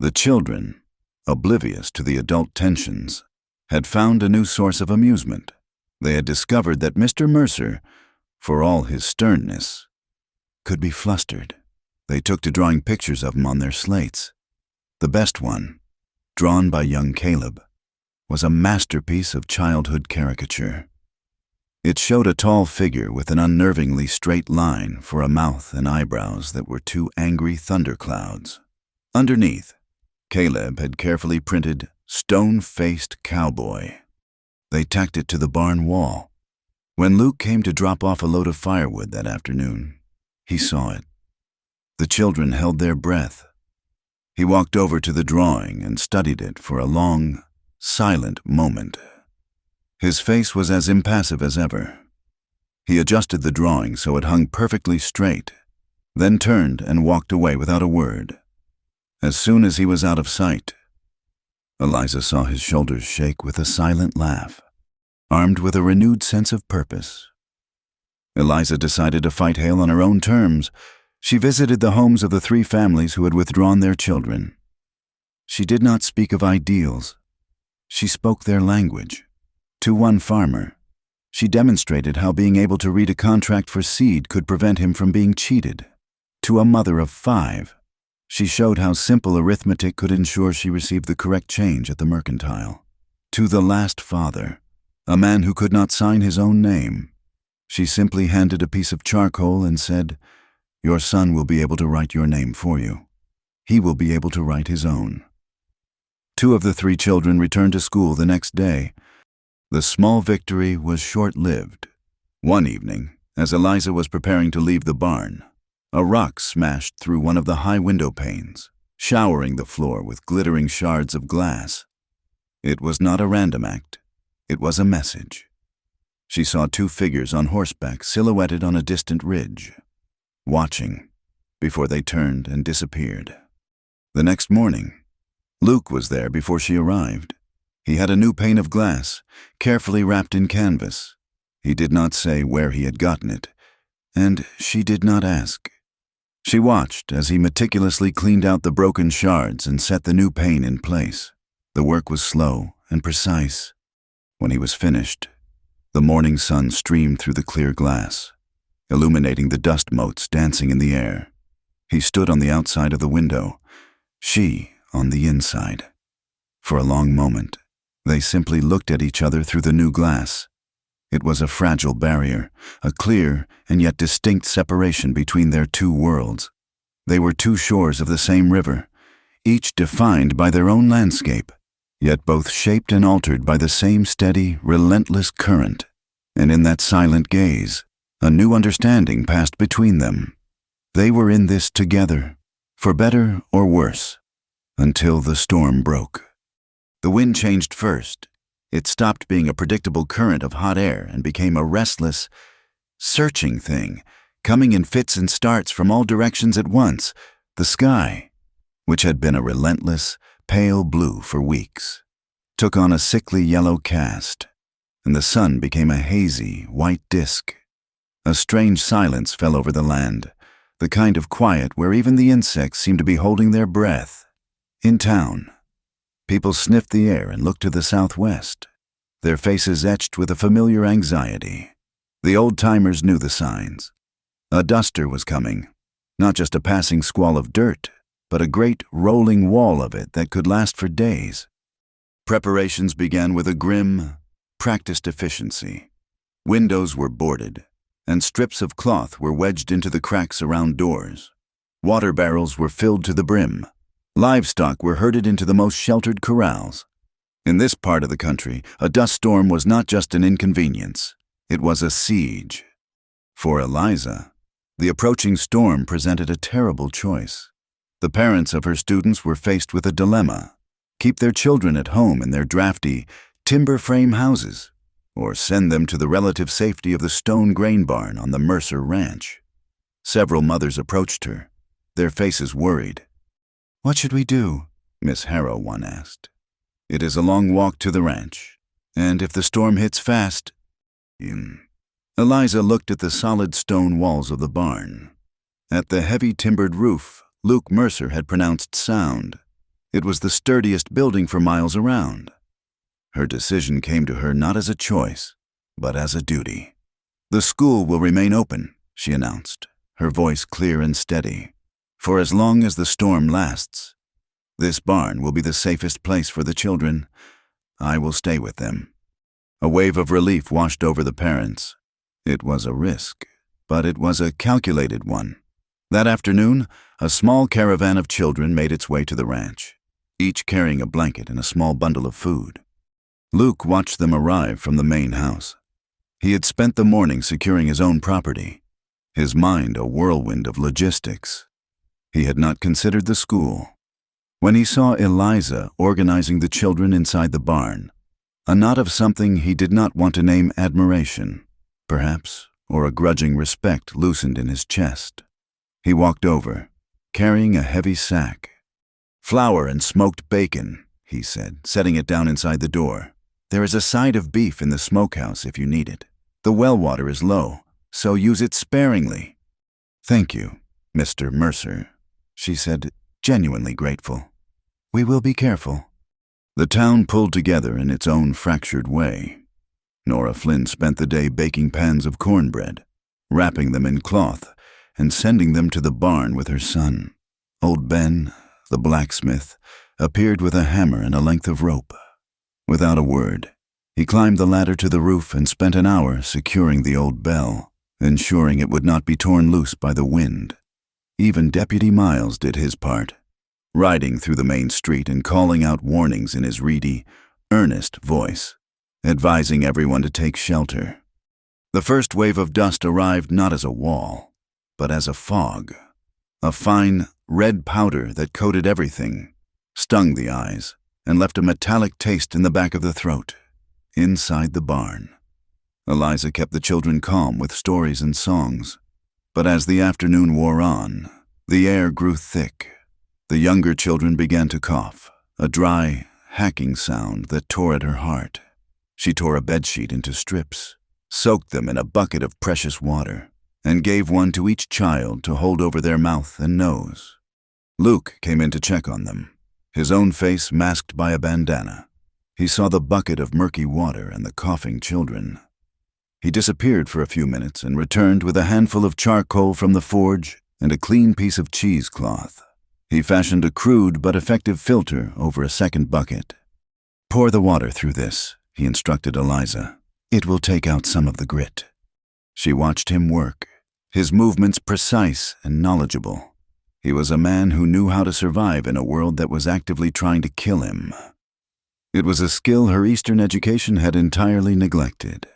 The children, oblivious to the adult tensions, had found a new source of amusement. They had discovered that Mr. Mercer, for all his sternness, could be flustered. They took to drawing pictures of him on their slates. The best one, drawn by young Caleb, was a masterpiece of childhood caricature. It showed a tall figure with an unnervingly straight line for a mouth and eyebrows that were two angry thunderclouds. Underneath, Caleb had carefully printed "Stone-Faced Cowboy." They tacked it to the barn wall. When Luke came to drop off a load of firewood that afternoon, he saw it. The children held their breath. He walked over to the drawing and studied it for a long, silent moment. His face was as impassive as ever. He adjusted the drawing so it hung perfectly straight, then turned and walked away without a word. As soon as he was out of sight, Eliza saw his shoulders shake with a silent laugh, armed with a renewed sense of purpose. Eliza decided to fight Hale on her own terms. She visited the homes of the 3 families who had withdrawn their children. She did not speak of ideals. She spoke their language. To one farmer, she demonstrated how being able to read a contract for seed could prevent him from being cheated. To a mother of 5, she showed how simple arithmetic could ensure she received the correct change at the mercantile. To the last father, a man who could not sign his own name, she simply handed a piece of charcoal and said, "Your son will be able to write your name for you. He will be able to write his own." 2 of the 3 children returned to school the next day. The small victory was short-lived. One evening, as Eliza was preparing to leave the barn, a rock smashed through one of the high window panes, showering the floor with glittering shards of glass. It was not a random act. It was a message. She saw 2 figures on horseback silhouetted on a distant ridge, watching before they turned and disappeared. The next morning, Luke was there before she arrived. He had a new pane of glass, carefully wrapped in canvas. He did not say where he had gotten it, and she did not ask. She watched as he meticulously cleaned out the broken shards and set the new pane in place. The work was slow and precise. When he was finished, the morning sun streamed through the clear glass, illuminating the dust motes dancing in the air. He stood on the outside of the window, she on the inside. For a long moment, they simply looked at each other through the new glass. It was a fragile barrier, a clear and yet distinct separation between their 2 worlds. They were 2 shores of the same river, each defined by their own landscape, yet both shaped and altered by the same steady, relentless current. And in that silent gaze, a new understanding passed between them. They were in this together, for better or worse, until the storm broke. The wind changed first. It stopped being a predictable current of hot air and became a restless, searching thing, coming in fits and starts from all directions at once. The sky, which had been a relentless, pale blue for weeks, took on a sickly yellow cast, and the sun became a hazy, white disk. A strange silence fell over the land, the kind of quiet where even the insects seemed to be holding their breath. In town, people sniffed the air and looked to the southwest, their faces etched with a familiar anxiety. The old-timers knew the signs. A duster was coming, not just a passing squall of dirt, but a great rolling wall of it that could last for days. Preparations began with a grim, practiced efficiency. Windows were boarded, and strips of cloth were wedged into the cracks around doors. Water barrels were filled to the brim. Livestock were herded into the most sheltered corrals. In this part of the country, a dust storm was not just an inconvenience. It was a siege. For Eliza, the approaching storm presented a terrible choice. The parents of her students were faced with a dilemma: keep their children at home in their drafty, timber frame houses, or send them to the relative safety of the stone grain barn on the Mercer Ranch. Several mothers approached her, their faces worried. "What should we do?" Miss Harrow one asked. "It is a long walk to the ranch, And if the storm hits fast... Eliza looked at the solid stone walls of the barn. At the heavy timbered roof, Luke Mercer had pronounced sound. It was the sturdiest building for miles around. Her decision came to her not as a choice, but as a duty. "The school will remain open," she announced, her voice clear and steady. "For as long as the storm lasts. This barn will be the safest place for the children. I will stay with them." A wave of relief washed over the parents. It was a risk, but it was a calculated one. That afternoon, a small caravan of children made its way to the ranch, each carrying a blanket and a small bundle of food. Luke watched them arrive from the main house. He had spent the morning securing his own property, his mind a whirlwind of logistics. He had not considered the school. When he saw Eliza organizing the children inside the barn, a knot of something he did not want to name admiration, perhaps, or a grudging respect loosened in his chest. He walked over, carrying a heavy sack. "Flour and smoked bacon," he said, setting it down inside the door. "There is a side of beef in the smokehouse if you need it. The well water is low, so use it sparingly." "Thank you, Mr. Mercer," she said, genuinely grateful. "We will be careful." The town pulled together in its own fractured way. Nora Flynn spent the day baking pans of cornbread, wrapping them in cloth, and sending them to the barn with her son. Old Ben, the blacksmith, appeared with a hammer and a length of rope. Without a word, he climbed the ladder to the roof and spent an hour securing the old bell, ensuring it would not be torn loose by the wind. Even Deputy Miles did his part, riding through the main street and calling out warnings in his reedy, earnest voice, advising everyone to take shelter. The first wave of dust arrived not as a wall, but as a fog, a fine, red powder that coated everything, stung the eyes, and left a metallic taste in the back of the throat, inside the barn. Eliza kept the children calm with stories and songs, but as the afternoon wore on, the air grew thick. The younger children began to cough, a dry, hacking sound that tore at her heart. She tore a bedsheet into strips, soaked them in a bucket of precious water, and gave one to each child to hold over their mouth and nose. Luke came in to check on them, his own face masked by a bandana. He saw the bucket of murky water and the coughing children. He disappeared for a few minutes and returned with a handful of charcoal from the forge and a clean piece of cheesecloth. He fashioned a crude but effective filter over a second bucket. "Pour the water through this," he instructed Eliza. "It will take out some of the grit." She watched him work, his movements precise and knowledgeable. He was a man who knew how to survive in a world that was actively trying to kill him. It was a skill her Eastern education had entirely neglected.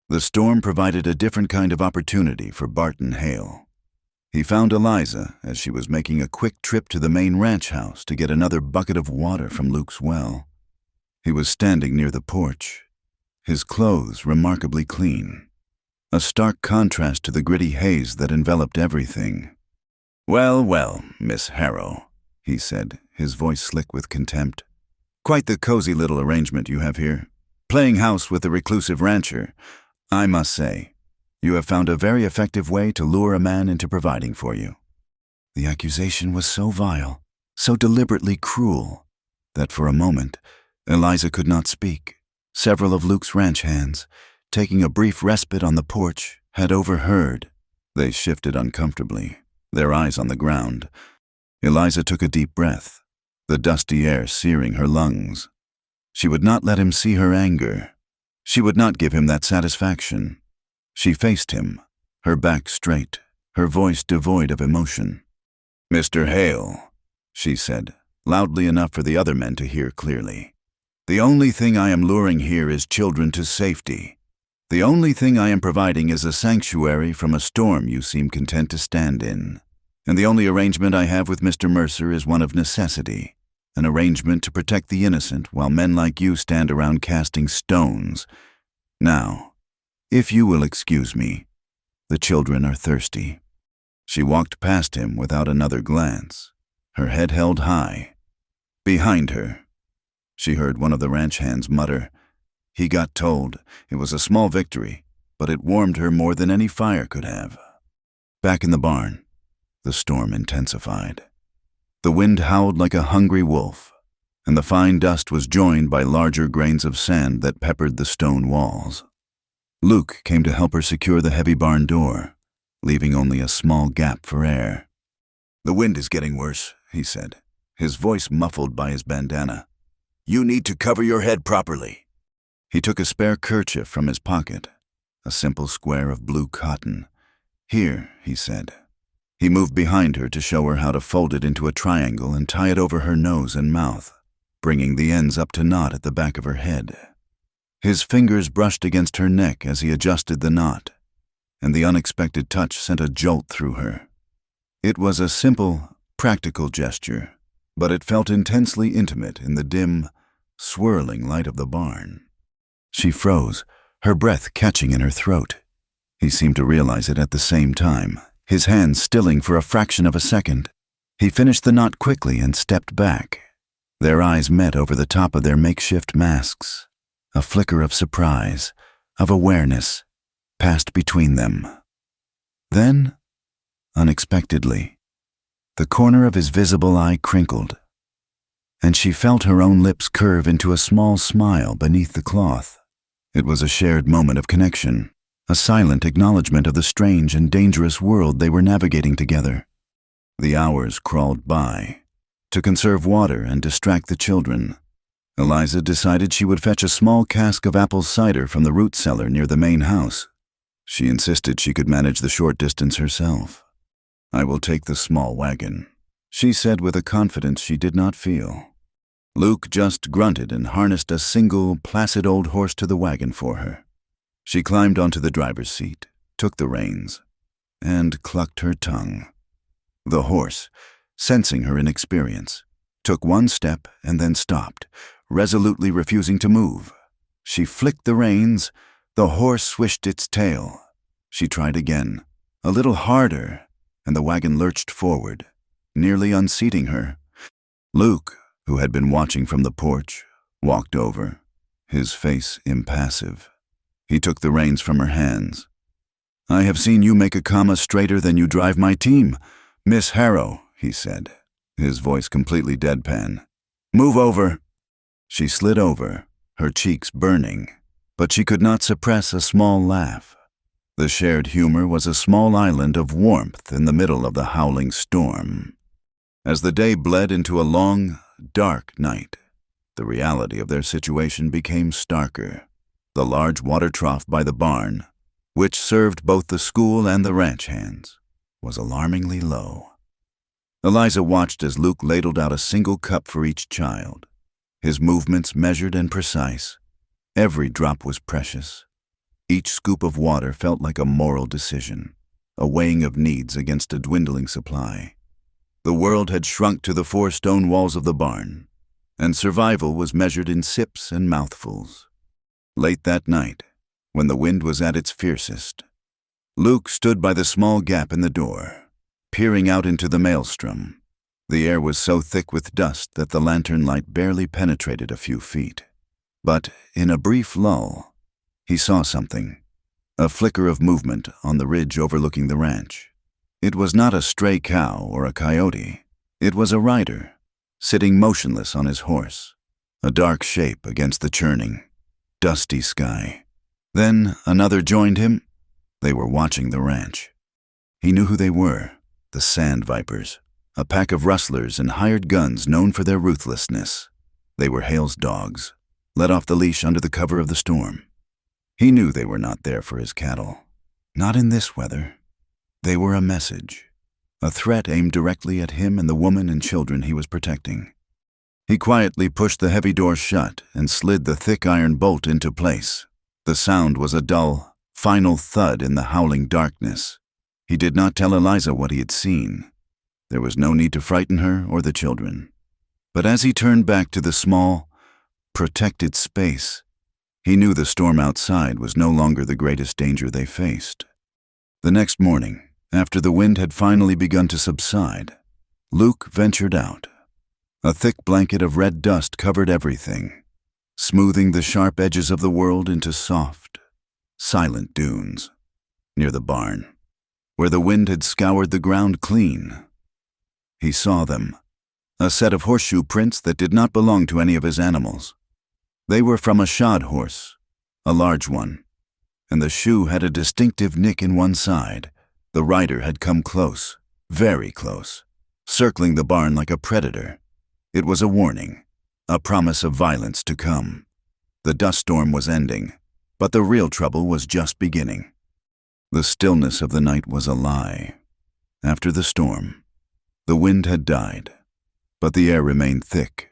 The storm provided a different kind of opportunity for Barton Hale. He found Eliza as she was making a quick trip to the main ranch house to get another bucket of water from Luke's well. He was standing near the porch, his clothes remarkably clean, a stark contrast to the gritty haze that enveloped everything. "Well, well, Miss Harrow," he said, his voice slick with contempt. "Quite the cozy little arrangement you have here. Playing house with a reclusive rancher. I must say, you have found a very effective way to lure a man into providing for you." The accusation was so vile, so deliberately cruel, that for a moment, Eliza could not speak. Several of Luke's ranch hands, taking a brief respite on the porch, had overheard. They shifted uncomfortably, their eyes on the ground. Eliza took a deep breath, the dusty air searing her lungs. She would not let him see her anger. She would not give him that satisfaction. She faced him, her back straight, her voice devoid of emotion. "Mr. Hale," she said, loudly enough for the other men to hear clearly. "The only thing I am luring here is children to safety. The only thing I am providing is a sanctuary from a storm you seem content to stand in. And the only arrangement I have with Mr. Mercer is one of necessity, an arrangement to protect the innocent while men like you stand around casting stones. Now, if you will excuse me, the children are thirsty." She walked past him without another glance, her head held high. Behind her, she heard one of the ranch hands mutter, He got told. It was a small victory, but it warmed her more than any fire could have. Back in the barn, the storm intensified. The wind howled like a hungry wolf, and the fine dust was joined by larger grains of sand that peppered the stone walls. Luke came to help her secure the heavy barn door, leaving only a small gap for air. "The wind is getting worse," he said, his voice muffled by his bandana. "You need to cover your head properly." He took a spare kerchief from his pocket, a simple square of blue cotton. "Here," he said. He moved behind her to show her how to fold it into a triangle and tie it over her nose and mouth, bringing the ends up to knot at the back of her head. His fingers brushed against her neck as he adjusted the knot, and the unexpected touch sent a jolt through her. It was a simple, practical gesture, but it felt intensely intimate in the dim, swirling light of the barn. She froze, her breath catching in her throat. He seemed to realize it at the same time, his hands stilling for a fraction of a second. He finished the knot quickly and stepped back. Their eyes met over the top of their makeshift masks. A flicker of surprise, of awareness, passed between them. Then, unexpectedly, the corner of his visible eye crinkled, and she felt her own lips curve into a small smile beneath the cloth. It was a shared moment of connection, a silent acknowledgement of the strange and dangerous world they were navigating together. The hours crawled by. To conserve water and distract the children, Eliza decided she would fetch a small cask of apple cider from the root cellar near the main house. She insisted she could manage the short distance herself. "I will take the small wagon," she said with a confidence she did not feel. Luke just grunted and harnessed a single, placid old horse to the wagon for her. She climbed onto the driver's seat, took the reins, and clucked her tongue. The horse, sensing her inexperience, took one step and then stopped, resolutely refusing to move. She flicked the reins. The horse swished its tail. She tried again, a little harder, and the wagon lurched forward, nearly unseating her. Luke, who had been watching from the porch, walked over, his face impassive. He took the reins from her hands. "I have seen you make a comma straighter than you drive my team, Miss Harrow," he said, his voice completely deadpan. "Move over." She slid over, her cheeks burning, but she could not suppress a small laugh. The shared humor was a small island of warmth in the middle of the howling storm. As the day bled into a long, dark night, the reality of their situation became starker. The large water trough by the barn, which served both the school and the ranch hands, was alarmingly low. Eliza watched as Luke ladled out a single cup for each child, his movements measured and precise. Every drop was precious. Each scoop of water felt like a moral decision, a weighing of needs against a dwindling supply. The world had shrunk to the 4 stone walls of the barn, and survival was measured in sips and mouthfuls. Late that night, when the wind was at its fiercest, Luke stood by the small gap in the door, peering out into the maelstrom. The air was so thick with dust that the lantern light barely penetrated a few feet. But in a brief lull, he saw something, a flicker of movement on the ridge overlooking the ranch. It was not a stray cow or a coyote. It was a rider, sitting motionless on his horse, a dark shape against the churning, dusty sky. Then another joined him. They were watching the ranch. He knew who they were, the Sand Vipers, a pack of rustlers and hired guns known for their ruthlessness. They were Hale's dogs, let off the leash under the cover of the storm. He knew they were not there for his cattle. Not in this weather. They were a message, a threat aimed directly at him and the woman and children he was protecting. He quietly pushed the heavy door shut and slid the thick iron bolt into place. The sound was a dull, final thud in the howling darkness. He did not tell Eliza what he had seen. There was no need to frighten her or the children. But as he turned back to the small, protected space, he knew the storm outside was no longer the greatest danger they faced. The next morning, after the wind had finally begun to subside, Luke ventured out. A thick blanket of red dust covered everything. smoothing the sharp edges of the world into soft, silent dunes. Near the barn, where the wind had scoured the ground clean, he saw them, a set of horseshoe prints that did not belong to any of his animals. They were from a shod horse, a large one, and the shoe had a distinctive nick in one side. The rider had come close, very close, circling the barn like a predator. It was a warning, a promise of violence to come. The dust storm was ending, but the real trouble was just beginning. The stillness of the night was a lie. After the storm, the wind had died, but the air remained thick,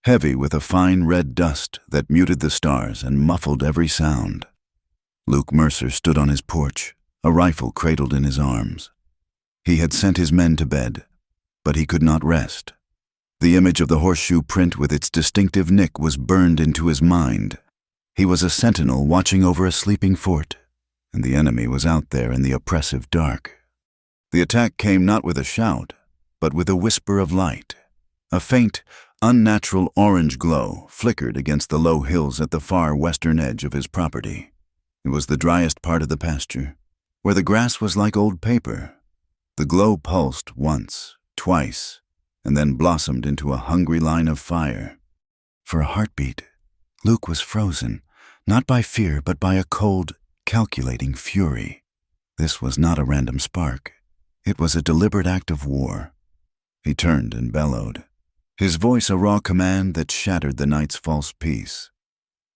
heavy with a fine red dust that muted the stars and muffled every sound. Luke Mercer stood on his porch, a rifle cradled in his arms. He had sent his men to bed, but he could not rest. The image of the horseshoe print with its distinctive nick was burned into his mind. He was a sentinel watching over a sleeping fort, and the enemy was out there in the oppressive dark. The attack came not with a shout, but with a whisper of light. A faint, unnatural orange glow flickered against the low hills at the far western edge of his property. It was the driest part of the pasture, where the grass was like old paper. The glow pulsed once, twice, and then blossomed into a hungry line of fire. For a heartbeat, Luke was frozen, not by fear but by a cold, calculating fury. This was not a random spark. It was a deliberate act of war. He turned and bellowed, his voice a raw command that shattered the night's false peace.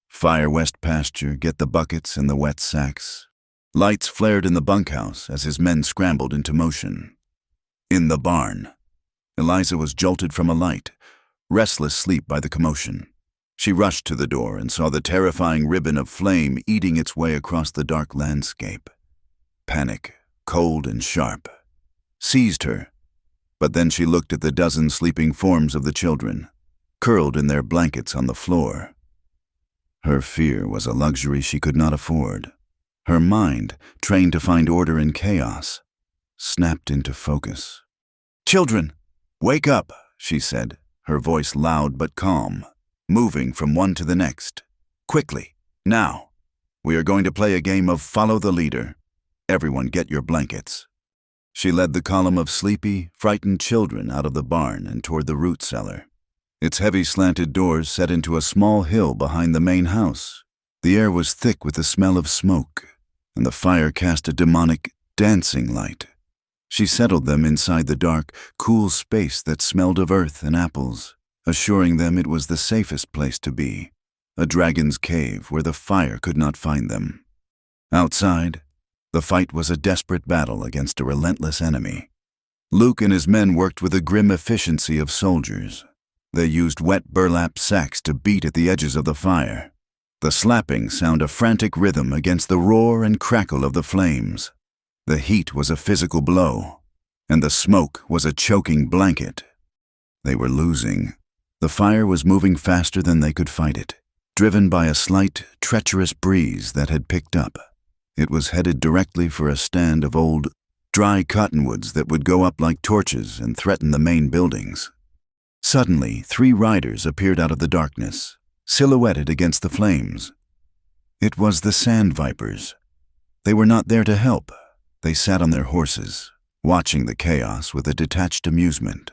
Fire west pasture, get the buckets and the wet sacks. Lights flared in the bunkhouse as his men scrambled into motion. In the barn, Eliza was jolted from a light, restless sleep by the commotion. She rushed to the door and saw the terrifying ribbon of flame eating its way across the dark landscape. Panic, cold and sharp, seized her, but then she looked at the dozen sleeping forms of the children, curled in their blankets on the floor. Her fear was a luxury she could not afford. Her mind, trained to find order in chaos, snapped into focus. "Children, wake up," she said, her voice loud but calm, moving from one to the next. "Quickly, now. We are going to play a game of follow the leader. Everyone get your blankets." She led the column of sleepy, frightened children out of the barn and toward the root cellar. Its heavy slanted doors set into a small hill behind the main house. The air was thick with the smell of smoke, and the fire cast a demonic, dancing light. She settled them inside the dark, cool space that smelled of earth and apples, assuring them it was the safest place to be, a dragon's cave where the fire could not find them. Outside, the fight was a desperate battle against a relentless enemy. Luke and his men worked with the grim efficiency of soldiers. They used wet burlap sacks to beat at the edges of the fire. The slapping sound a frantic rhythm against the roar and crackle of the flames. The heat was a physical blow, and the smoke was a choking blanket. They were losing. The fire was moving faster than they could fight it, driven by a slight, treacherous breeze that had picked up. It was headed directly for a stand of old, dry cottonwoods that would go up like torches and threaten the main buildings. Suddenly, 3 riders appeared out of the darkness, silhouetted against the flames. It was the sand vipers. They were not there to help. They sat on their horses, watching the chaos with a detached amusement,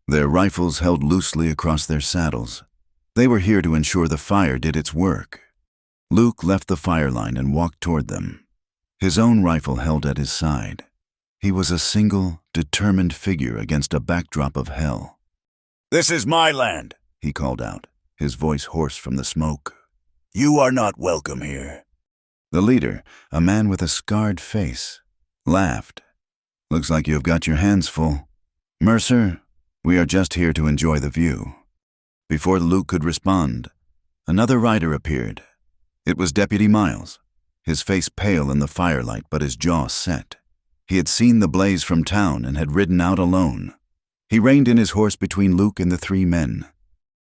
their rifles held loosely across their saddles. They were here to ensure the fire did its work. Luke left the fire line and walked toward them, his own rifle held at his side. He was a single, determined figure against a backdrop of hell. "This is my land," he called out, his voice hoarse from the smoke. "You are not welcome here." The leader, a man with a scarred face, laughed. "Looks like you have got your hands full. Mercer, we are just here to enjoy the view." Before Luke could respond, another rider appeared. It was Deputy Miles, his face pale in the firelight but his jaw set. He had seen the blaze from town and had ridden out alone. He reined in his horse between Luke and the 3 men.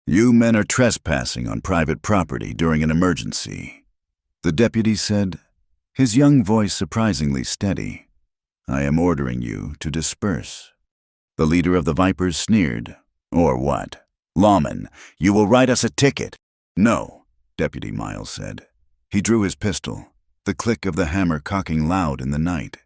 "You men are trespassing on private property during an emergency," the deputy said, his young voice surprisingly steady. "I am ordering you to disperse." The leader of the Vipers sneered. "Or what? Lawman, you will write us a ticket." "No, Deputy Miles said. He drew his pistol, the click of the hammer cocking loud in the night.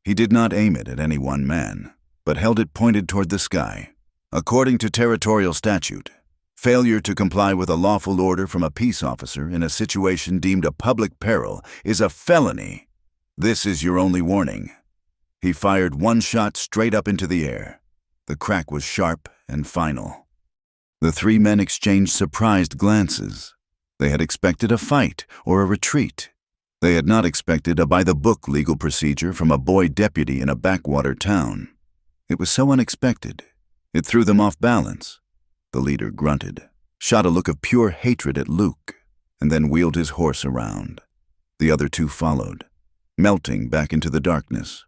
He did not aim it at any one man, but held it pointed toward the sky. According to territorial statute, failure to comply with a lawful order from a peace officer in a situation deemed a public peril is a felony. This is your only warning. He fired one shot straight up into the air. The crack was sharp and final. The three men exchanged surprised glances. They had expected a fight or a retreat. They had not expected a by-the-book legal procedure from a boy deputy in a backwater town. It was so unexpected. It threw them off balance. The leader grunted, shot a look of pure hatred at Luke, and then wheeled his horse around. The other two followed, melting back into the darkness.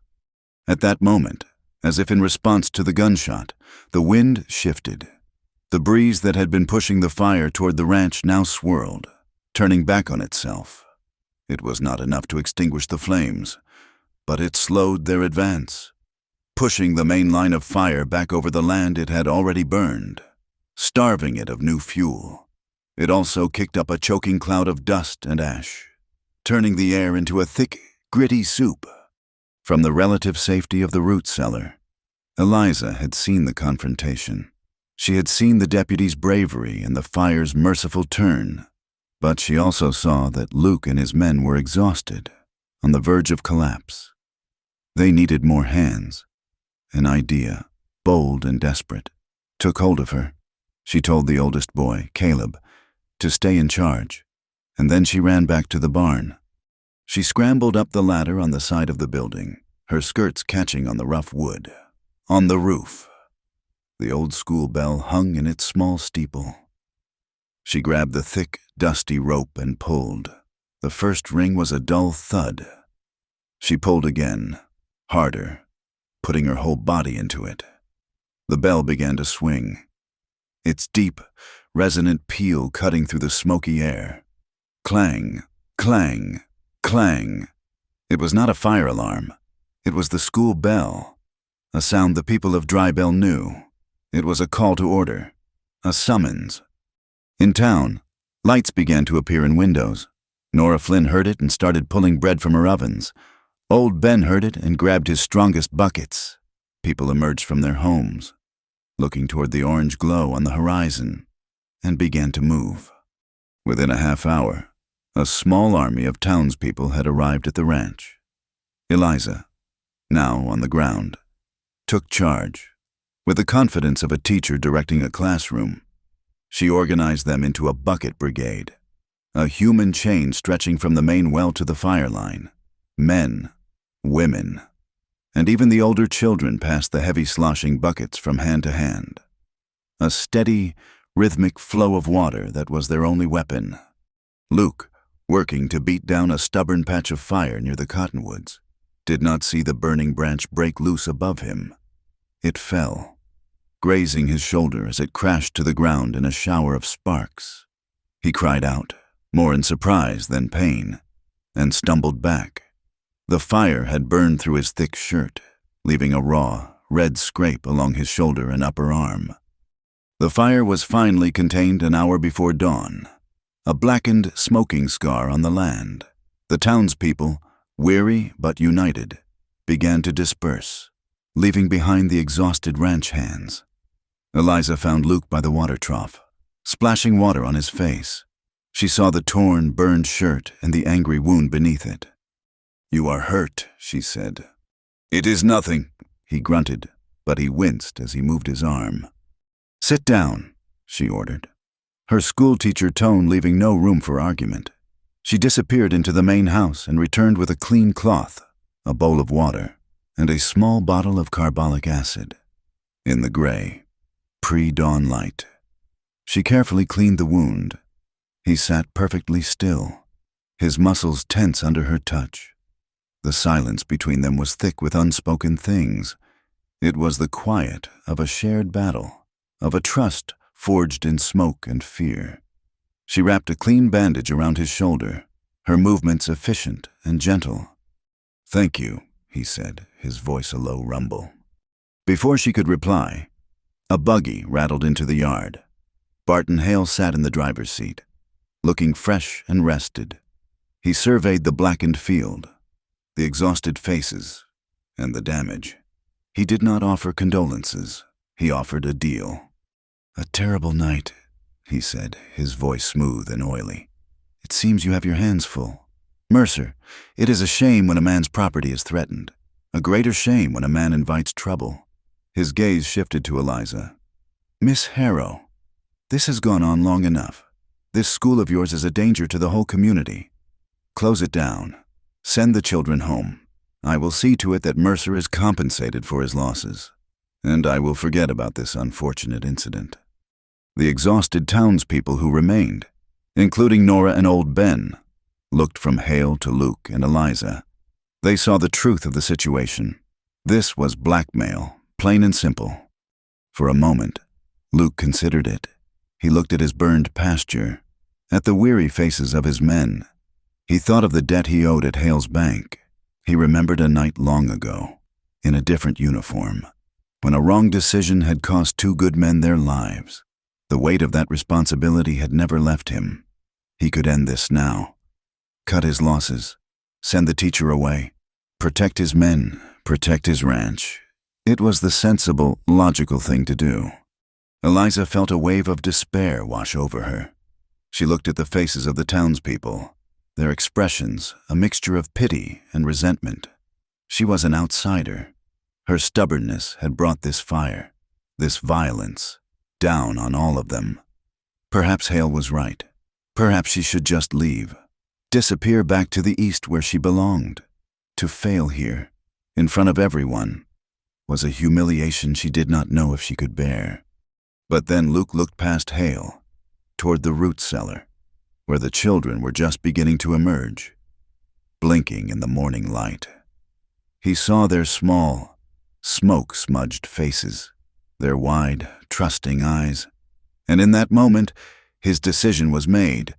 At that moment, as if in response to the gunshot, the wind shifted. The breeze that had been pushing the fire toward the ranch now swirled, turning back on itself. It was not enough to extinguish the flames, but it slowed their advance, pushing the main line of fire back over the land it had already burned, starving it of new fuel. It also kicked up a choking cloud of dust and ash, turning the air into a thick, gritty soup. From the relative safety of the root cellar, Eliza had seen the confrontation. She had seen the deputy's bravery and the fire's merciful turn, but she also saw that Luke and his men were exhausted, on the verge of collapse. They needed more hands. An idea, bold and desperate, took hold of her. She told the oldest boy, Caleb, to stay in charge, and then she ran back to the barn. She scrambled up the ladder on the side of the building, her skirts catching on the rough wood. On the roof, the old school bell hung in its small steeple. She grabbed the thick, dusty rope and pulled. The first ring was a dull thud. She pulled again, harder, putting her whole body into it. The bell began to swing, its deep, resonant peal cutting through the smoky air. Clang, clang, clang. It was not a fire alarm. It was the school bell, a sound the people of Drybell knew. It was a call to order, a summons. In town, lights began to appear in windows. Nora Flynn heard it and started pulling bread from her ovens. Old Ben heard it and grabbed his strongest buckets. People emerged from their homes, looking toward the orange glow on the horizon, and began to move. Within a half hour, a small army of townspeople had arrived at the ranch. Eliza, now on the ground, took charge. With the confidence of a teacher directing a classroom, she organized them into a bucket brigade, a human chain stretching from the main well to the fire line. Men, women, and even the older children passed the heavy sloshing buckets from hand to hand. A steady, rhythmic flow of water that was their only weapon. Luke, working to beat down a stubborn patch of fire near the cottonwoods, did not see the burning branch break loose above him. It fell, grazing his shoulder as it crashed to the ground in a shower of sparks. He cried out, more in surprise than pain, and stumbled back. The fire had burned through his thick shirt, leaving a raw, red scrape along his shoulder and upper arm. The fire was finally contained an hour before dawn, a blackened, smoking scar on the land. The townspeople, weary but united, began to disperse, leaving behind the exhausted ranch hands. Eliza found Luke by the water trough, splashing water on his face. She saw the torn, burned shirt and the angry wound beneath it. "You are hurt," she said. "It is nothing," he grunted, but he winced as he moved his arm. "Sit down," she ordered, her schoolteacher tone leaving no room for argument. She disappeared into the main house and returned with a clean cloth, a bowl of water, and a small bottle of carbolic acid. In the gray, pre-dawn light, she carefully cleaned the wound. He sat perfectly still, his muscles tense under her touch. The silence between them was thick with unspoken things. It was the quiet of a shared battle, of a trust forged in smoke and fear. She wrapped a clean bandage around his shoulder, her movements efficient and gentle. "Thank you," he said, his voice a low rumble. Before she could reply, a buggy rattled into the yard. Barton Hale sat in the driver's seat. looking fresh and rested. He surveyed the blackened field, the exhausted faces, and the damage. He did not offer condolences. He offered a deal. "A terrible night," he said, his voice smooth and oily. "It seems you have your hands full. Mercer, it is a shame when a man's property is threatened. A greater shame when a man invites trouble." His gaze shifted to Eliza. "Miss Harrow, this has gone on long enough. This school of yours is a danger to the whole community. Close it down. Send the children home. I will see to it that Mercer is compensated for his losses. And I will forget about this unfortunate incident." The exhausted townspeople who remained, including Nora and old Ben, looked from Hale to Luke and Eliza. They saw the truth of the situation. This was blackmail, plain and simple. For a moment, Luke considered it. He looked at his burned pasture, at the weary faces of his men. He thought of the debt he owed at Hale's bank. He remembered a night long ago, in a different uniform, when a wrong decision had cost two good men their lives. The weight of that responsibility had never left him. He could end this now. Cut his losses, send the teacher away, protect his men, protect his ranch. It was the sensible, logical thing to do. Eliza felt a wave of despair wash over her. She looked at the faces of the townspeople, their expressions a mixture of pity and resentment. She was an outsider. Her stubbornness had brought this fire, this violence, down on all of them. Perhaps Hale was right. Perhaps she should just leave, disappear back to the east where she belonged. To fail here, in front of everyone, was a humiliation she did not know if she could bear. But then Luke looked past Hale, toward the root cellar, where the children were just beginning to emerge, blinking in the morning light. He saw their small, smoke-smudged faces, their wide, trusting eyes, and in that moment, his decision was made.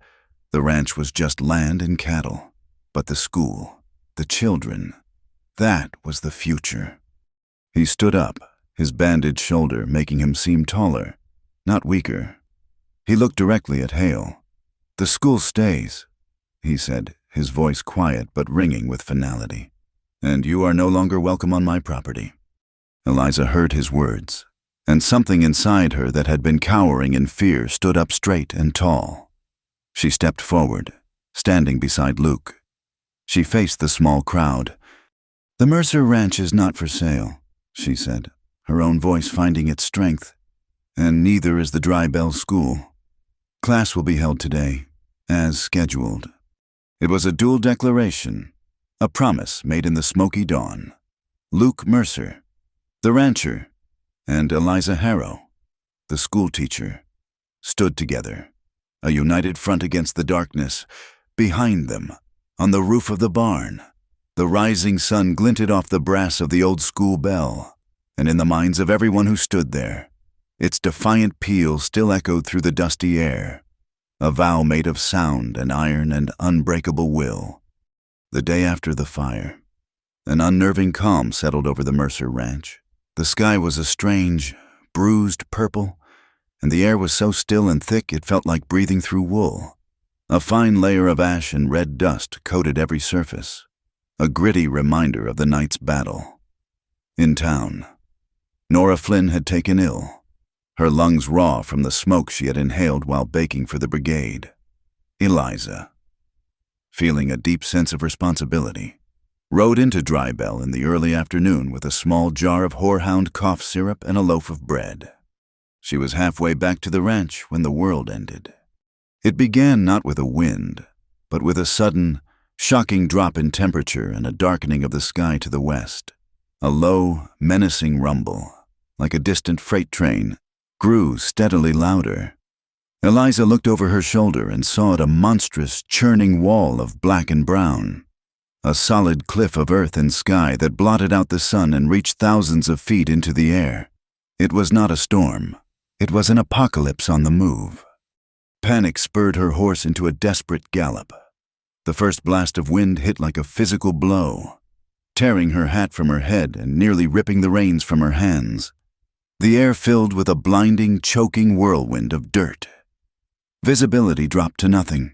The ranch was just land and cattle, but the school, the children, that was the future. He stood up, his bandaged shoulder making him seem taller, not weaker. He looked directly at Hale. "The school stays," he said, his voice quiet but ringing with finality. "And you are no longer welcome on my property." Eliza heard his words, and something inside her that had been cowering in fear stood up straight and tall. She stepped forward, standing beside Luke. She faced the small crowd. "The Mercer Ranch is not for sale," she said, her own voice finding its strength. "And neither is the Dry Bell School. Class will be held today, as scheduled." It was a dual declaration, a promise made in the smoky dawn. Luke Mercer, the rancher, and Eliza Harrow, the schoolteacher, stood together, a united front against the darkness. Behind them, on the roof of the barn, the rising sun glinted off the brass of the old school bell, and in the minds of everyone who stood there, its defiant peal still echoed through the dusty air, a vow made of sound and iron and unbreakable will. The day after the fire, an unnerving calm settled over the Mercer Ranch. The sky was a strange, bruised purple, and the air was so still and thick it felt like breathing through wool. A fine layer of ash and red dust coated every surface, a gritty reminder of the night's battle. In town, Nora Flynn had taken ill, her lungs raw from the smoke she had inhaled while baking for the brigade. Eliza, feeling a deep sense of responsibility, rode into Dry Bell in the early afternoon with a small jar of horehound cough syrup and a loaf of bread. She was halfway back to the ranch when the world ended. It began not with a wind, but with a sudden, shocking drop in temperature and a darkening of the sky to the west. A low, menacing rumble, like a distant freight train, grew steadily louder. Eliza looked over her shoulder and saw it a monstrous, churning wall of black and brown, a solid cliff of earth and sky that blotted out the sun and reached thousands of feet into the air. It was not a storm. It was an apocalypse on the move. Panic spurred her horse into a desperate gallop. The first blast of wind hit like a physical blow, tearing her hat from her head and nearly ripping the reins from her hands. The air filled with a blinding, choking whirlwind of dirt. Visibility dropped to nothing.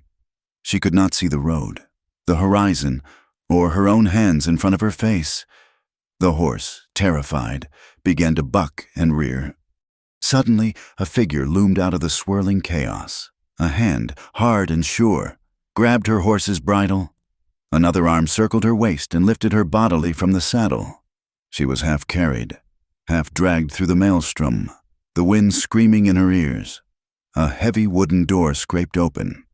She could not see the road, the horizon, or her own hands in front of her face. The horse, terrified, began to buck and rear. Suddenly, a figure loomed out of the swirling chaos. A hand, hard and sure, grabbed her horse's bridle. Another arm circled her waist and lifted her bodily from the saddle. She was half carried, half dragged through the maelstrom, the wind screaming in her ears. A heavy wooden door scraped open,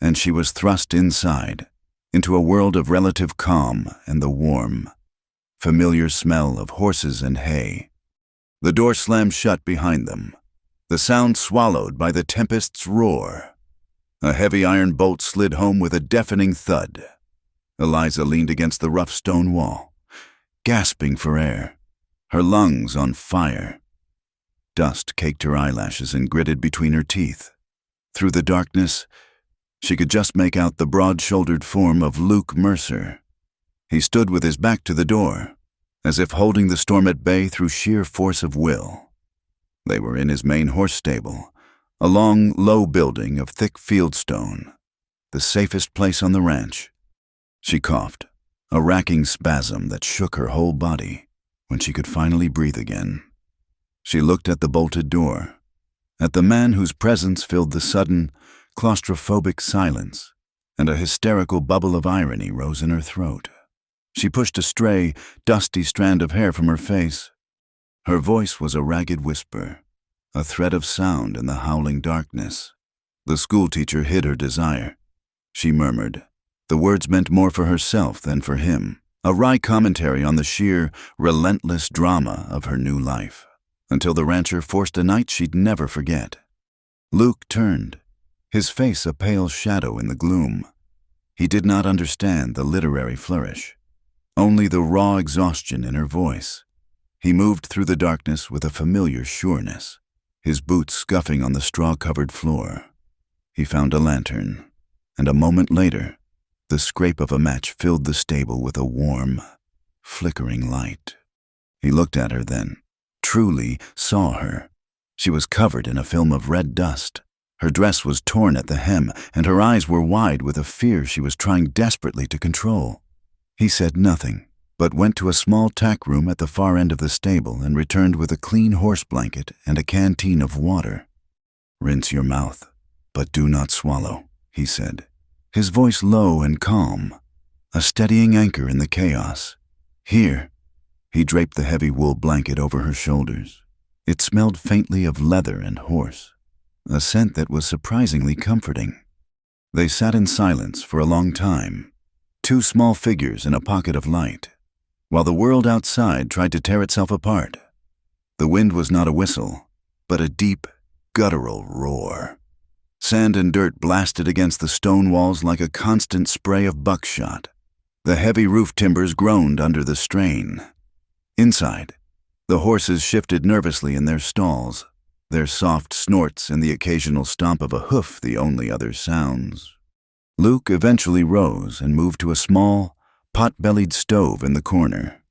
and she was thrust inside, into a world of relative calm and the warm, familiar smell of horses and hay. The door slammed shut behind them, the sound swallowed by the tempest's roar. A heavy iron bolt slid home with a deafening thud. Eliza leaned against the rough stone wall, gasping for air, her lungs on fire. Dust caked her eyelashes and gritted between her teeth. Through the darkness, she could just make out the broad-shouldered form of Luke Mercer. He stood with his back to the door, as if holding the storm at bay through sheer force of will. They were in his main horse stable, a long, low building of thick fieldstone, the safest place on the ranch. She coughed, a racking spasm that shook her whole body, when she could finally breathe again. She looked at the bolted door, at the man whose presence filled the sudden, claustrophobic silence, and a hysterical bubble of irony rose in her throat. She pushed a stray, dusty strand of hair from her face. Her voice was a ragged whisper, a thread of sound in the howling darkness. The schoolteacher hid her desire. She murmured. The words meant more for herself than for him, a wry commentary on the sheer, relentless drama of her new life, until the rancher forced a night she'd never forget. Luke turned, his face a pale shadow in the gloom. He did not understand the literary flourish, only the raw exhaustion in her voice. He moved through the darkness with a familiar sureness, his boots scuffing on the straw-covered floor. He found a lantern, and a moment later, the scrape of a match filled the stable with a warm, flickering light. He looked at her then, truly saw her. She was covered in a film of red dust. Her dress was torn at the hem, and her eyes were wide with a fear she was trying desperately to control. He said nothing, but went to a small tack room at the far end of the stable and returned with a clean horse blanket and a canteen of water. "Rinse your mouth, but do not swallow," he said, his voice low and calm, a steadying anchor in the chaos. "Here." He draped the heavy wool blanket over her shoulders. It smelled faintly of leather and horse, a scent that was surprisingly comforting. They sat in silence for a long time, two small figures in a pocket of light, while the world outside tried to tear itself apart. The wind was not a whistle, but a deep, guttural roar. Sand and dirt blasted against the stone walls like a constant spray of buckshot. The heavy roof timbers groaned under the strain. Inside, the horses shifted nervously in their stalls, their soft snorts and the occasional stomp of a hoof the only other sounds. Luke eventually rose and moved to a small, pot-bellied stove in the corner.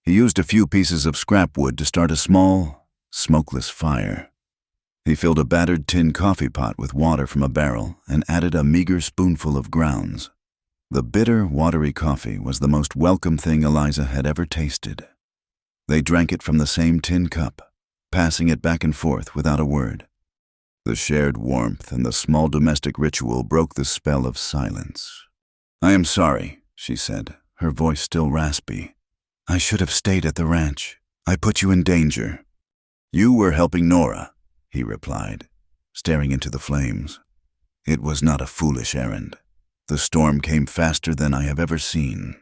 He used a few pieces of scrap wood to start a small, smokeless fire. He filled a battered tin coffee pot with water from a barrel and added a meager spoonful of grounds. The bitter, watery coffee was the most welcome thing Eliza had ever tasted. They drank it from the same tin cup, passing it back and forth without a word. The shared warmth and the small domestic ritual broke the spell of silence. "I am sorry," she said, her voice still raspy. "I should have stayed at the ranch. I put you in danger." "You were helping Nora," he replied, staring into the flames. "It was not a foolish errand. The storm came faster than I have ever seen."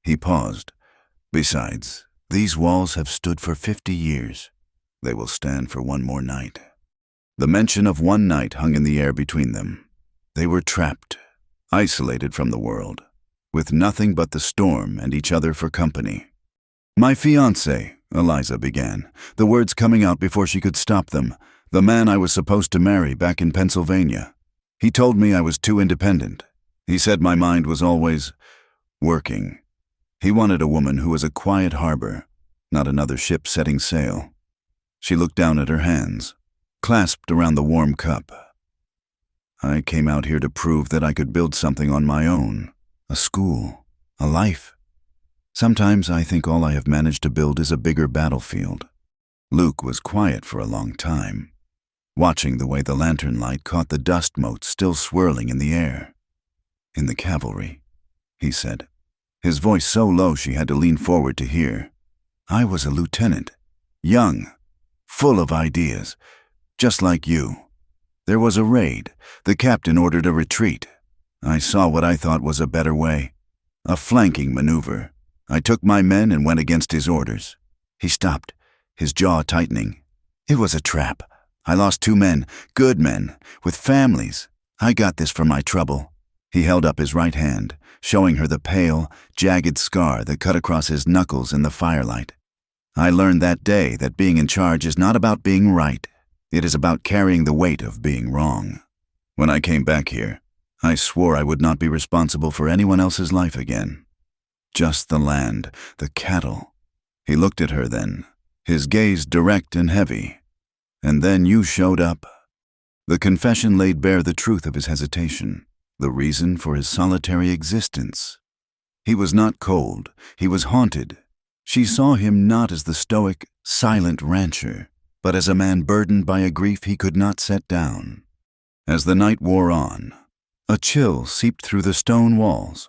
He paused. "Besides, these walls have stood for 50 years. They will stand for one more night." The mention of one night hung in the air between them. They were trapped, isolated from the world, with nothing but the storm and each other for company. "My fiancé," Eliza began, the words coming out before she could stop them, "the man I was supposed to marry back in Pennsylvania. He told me I was too independent. He said my mind was always working. He wanted a woman who was a quiet harbor, not another ship setting sail." She looked down at her hands, clasped around the warm cup. I came out here to prove that I could build something on my own. A school. A life. Sometimes I think all I have managed to build is a bigger battlefield." Luke was quiet for a long time, watching the way the lantern light caught the dust motes still swirling in the air. "In the cavalry," he said, his voice so low she had to lean forward to hear. "I was a lieutenant, young, full of ideas, just like you. There was a raid. The captain ordered a retreat. I saw what I thought was a better way. A flanking maneuver. I took my men and went against his orders." He stopped, his jaw tightening. "It was a trap. I lost 2 men, good men, with families. I got this for my trouble." He held up his right hand, showing her the pale, jagged scar that cut across his knuckles in the firelight. "I learned that day that being in charge is not about being right. It is about carrying the weight of being wrong. When I came back here, I swore I would not be responsible for anyone else's life again. Just the land, the cattle." He looked at her then, his gaze direct and heavy. "And then you showed up." The confession laid bare the truth of his hesitation, the reason for his solitary existence. He was not cold, he was haunted. She saw him not as the stoic, silent rancher, but as a man burdened by a grief he could not set down. As the night wore on, a chill seeped through the stone walls.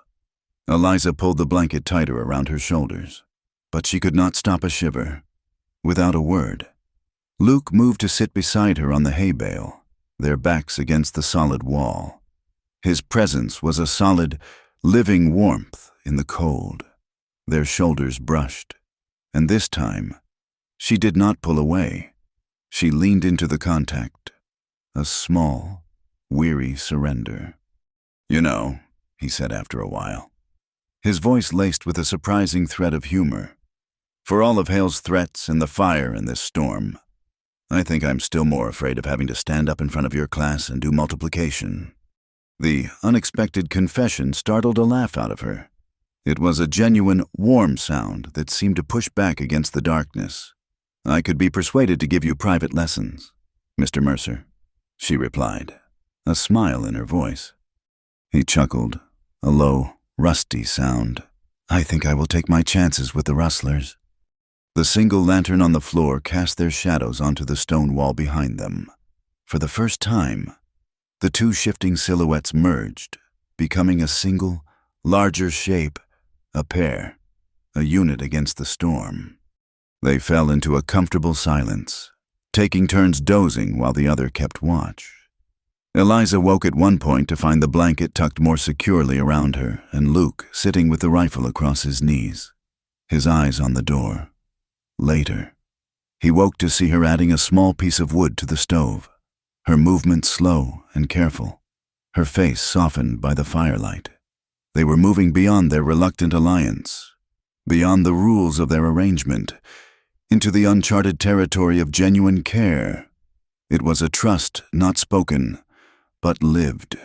Eliza pulled the blanket tighter around her shoulders, but she could not stop a shiver. Without a word, Luke moved to sit beside her on the hay bale, their backs against the solid wall. His presence was a solid, living warmth in the cold. Their shoulders brushed, and this time, she did not pull away. She leaned into the contact, a small, weary surrender. "You know," he said after a while, his voice laced with a surprising thread of humor, "for all of Hale's threats and the fire and this storm, I think I'm still more afraid of having to stand up in front of your class and do multiplication." The unexpected confession startled a laugh out of her. It was a genuine, warm sound that seemed to push back against the darkness. "I could be persuaded to give you private lessons, Mr. Mercer," she replied, a smile in her voice. He chuckled, a low, rusty sound. "I think I will take my chances with the rustlers." The single lantern on the floor cast their shadows onto the stone wall behind them. For the first time, the 2 shifting silhouettes merged, becoming a single, larger shape, a pair, a unit against the storm. They fell into a comfortable silence, taking turns dozing while the other kept watch. Eliza woke at one point to find the blanket tucked more securely around her and Luke sitting with the rifle across his knees, his eyes on the door. Later, he woke to see her adding a small piece of wood to the stove, her movements slow and careful, her face softened by the firelight. They were moving beyond their reluctant alliance, beyond the rules of their arrangement, into the uncharted territory of genuine care. It was a trust not spoken, but lived.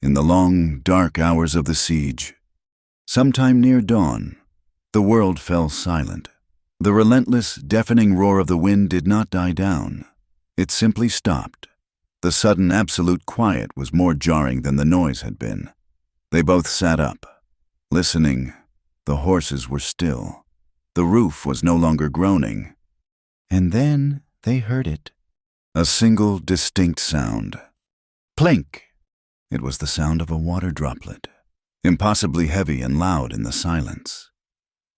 In the long, dark hours of the siege, sometime near dawn, the world fell silent. The relentless, deafening roar of the wind did not die down. It simply stopped. The sudden absolute quiet was more jarring than the noise had been. They both sat up, listening. The horses were still. The roof was no longer groaning. And then they heard it. A single distinct sound. Plink! It was the sound of a water droplet, impossibly heavy and loud in the silence,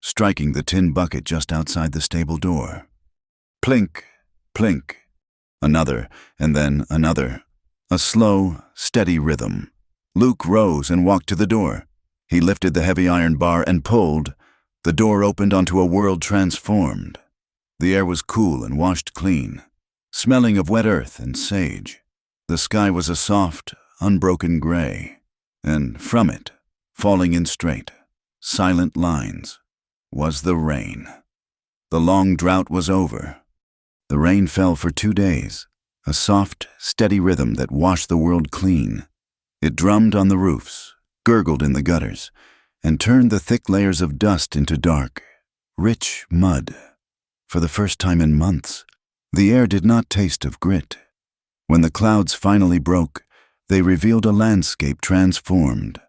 striking the tin bucket just outside the stable door. Plink! Plink! Another, and then another. A slow, steady rhythm. Luke rose and walked to the door. He lifted the heavy iron bar and pulled. The door opened onto a world transformed. The air was cool and washed clean, smelling of wet earth and sage. The sky was a soft, unbroken gray, and from it, falling in straight, silent lines, was the rain. The long drought was over. The rain fell for 2 days, a soft, steady rhythm that washed the world clean. It drummed on the roofs, gurgled in the gutters, and turned the thick layers of dust into dark, rich mud. For the first time in months, the air did not taste of grit. When the clouds finally broke, They revealed a landscape transformed.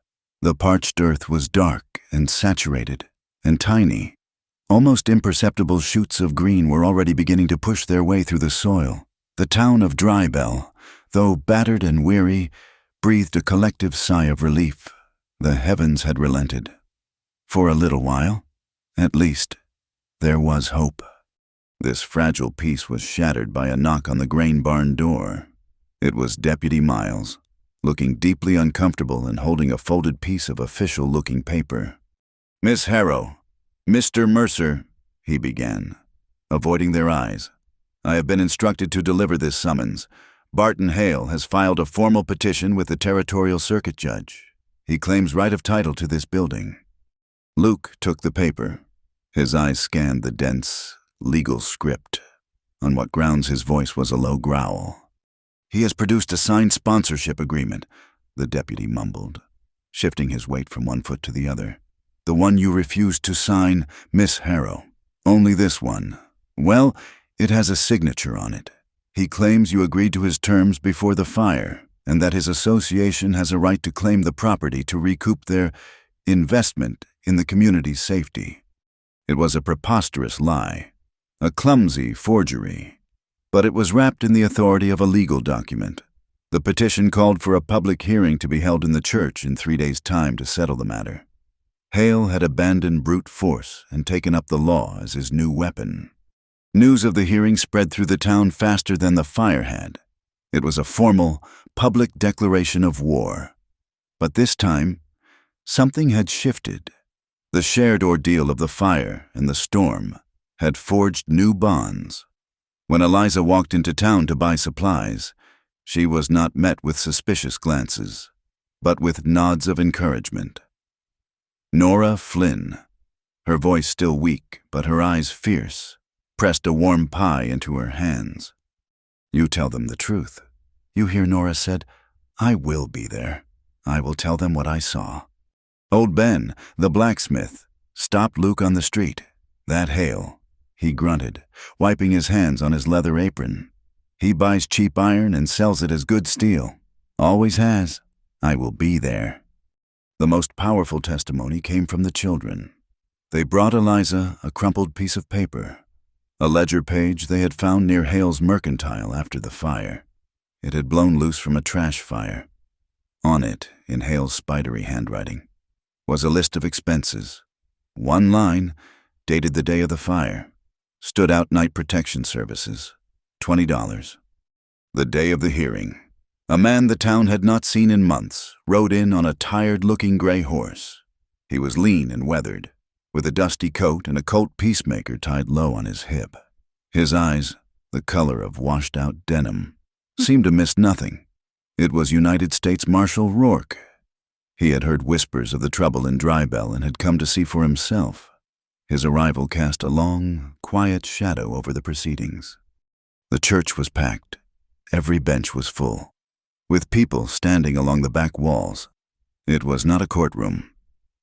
The parched earth was dark and saturated and tiny. Almost imperceptible shoots of green were already beginning to push their way through the soil. The town of Drybell, though battered and weary, breathed a collective sigh of relief. The heavens had relented. For a little while, at least, there was hope. This fragile peace was shattered by a knock on the grain barn door. It was Deputy Miles, looking deeply uncomfortable and holding a folded piece of official-looking paper. "Miss Harrow, Mr. Mercer," he began, avoiding their eyes. "I have been instructed to deliver this summons. Barton Hale has filed a formal petition with the Territorial Circuit Judge. He claims right of title to this building." Luke took the paper. His eyes scanned the dense, legal script. On what grounds his voice was a low growl. "He has produced a signed sponsorship agreement," the deputy mumbled, shifting his weight from one foot to the other. "The one you refused to sign, Miss Harrow. Only this one. Well, it has a signature on it. He claims you agreed to his terms before the fire, and that his association has a right to claim the property to recoup their investment in the community's safety." It was a preposterous lie, a clumsy forgery, but it was wrapped in the authority of a legal document. The petition called for a public hearing to be held in the church in 3 days' time to settle the matter. Hale had abandoned brute force and taken up the law as his new weapon. News of the hearing spread through the town faster than the fire had. It was a formal, public declaration of war. But this time, something had shifted. The shared ordeal of the fire and the storm had forged new bonds. When Eliza walked into town to buy supplies, she was not met with suspicious glances, but with nods of encouragement. Nora Flynn, her voice still weak but her eyes fierce, pressed a warm pie into her hands. "You tell them the truth." "You hear," Nora said. "I will be there. I will tell them what I saw." Old Ben, the blacksmith, stopped Luke on the street. "That Hale," he grunted, wiping his hands on his leather apron. "He buys cheap iron and sells it as good steel. Always has. I will be there." The most powerful testimony came from the children. They brought Eliza a crumpled piece of paper, a ledger page they had found near Hale's mercantile after the fire. It had blown loose from a trash fire. On it, in Hale's spidery handwriting, was a list of expenses. One line, dated the day of the fire, stood out: night protection services, $20. The day of the hearing, a man the town had not seen in months rode in on a tired-looking gray horse. He was lean and weathered, with a dusty coat and a Colt Peacemaker tied low on his hip. His eyes, the color of washed-out denim, seemed to miss nothing. It was United States Marshal Rourke. He had heard whispers of the trouble in Drybell and had come to see for himself. His arrival cast a long, quiet shadow over the proceedings. The church was packed. Every bench was full, with people standing along the back walls. It was not a courtroom,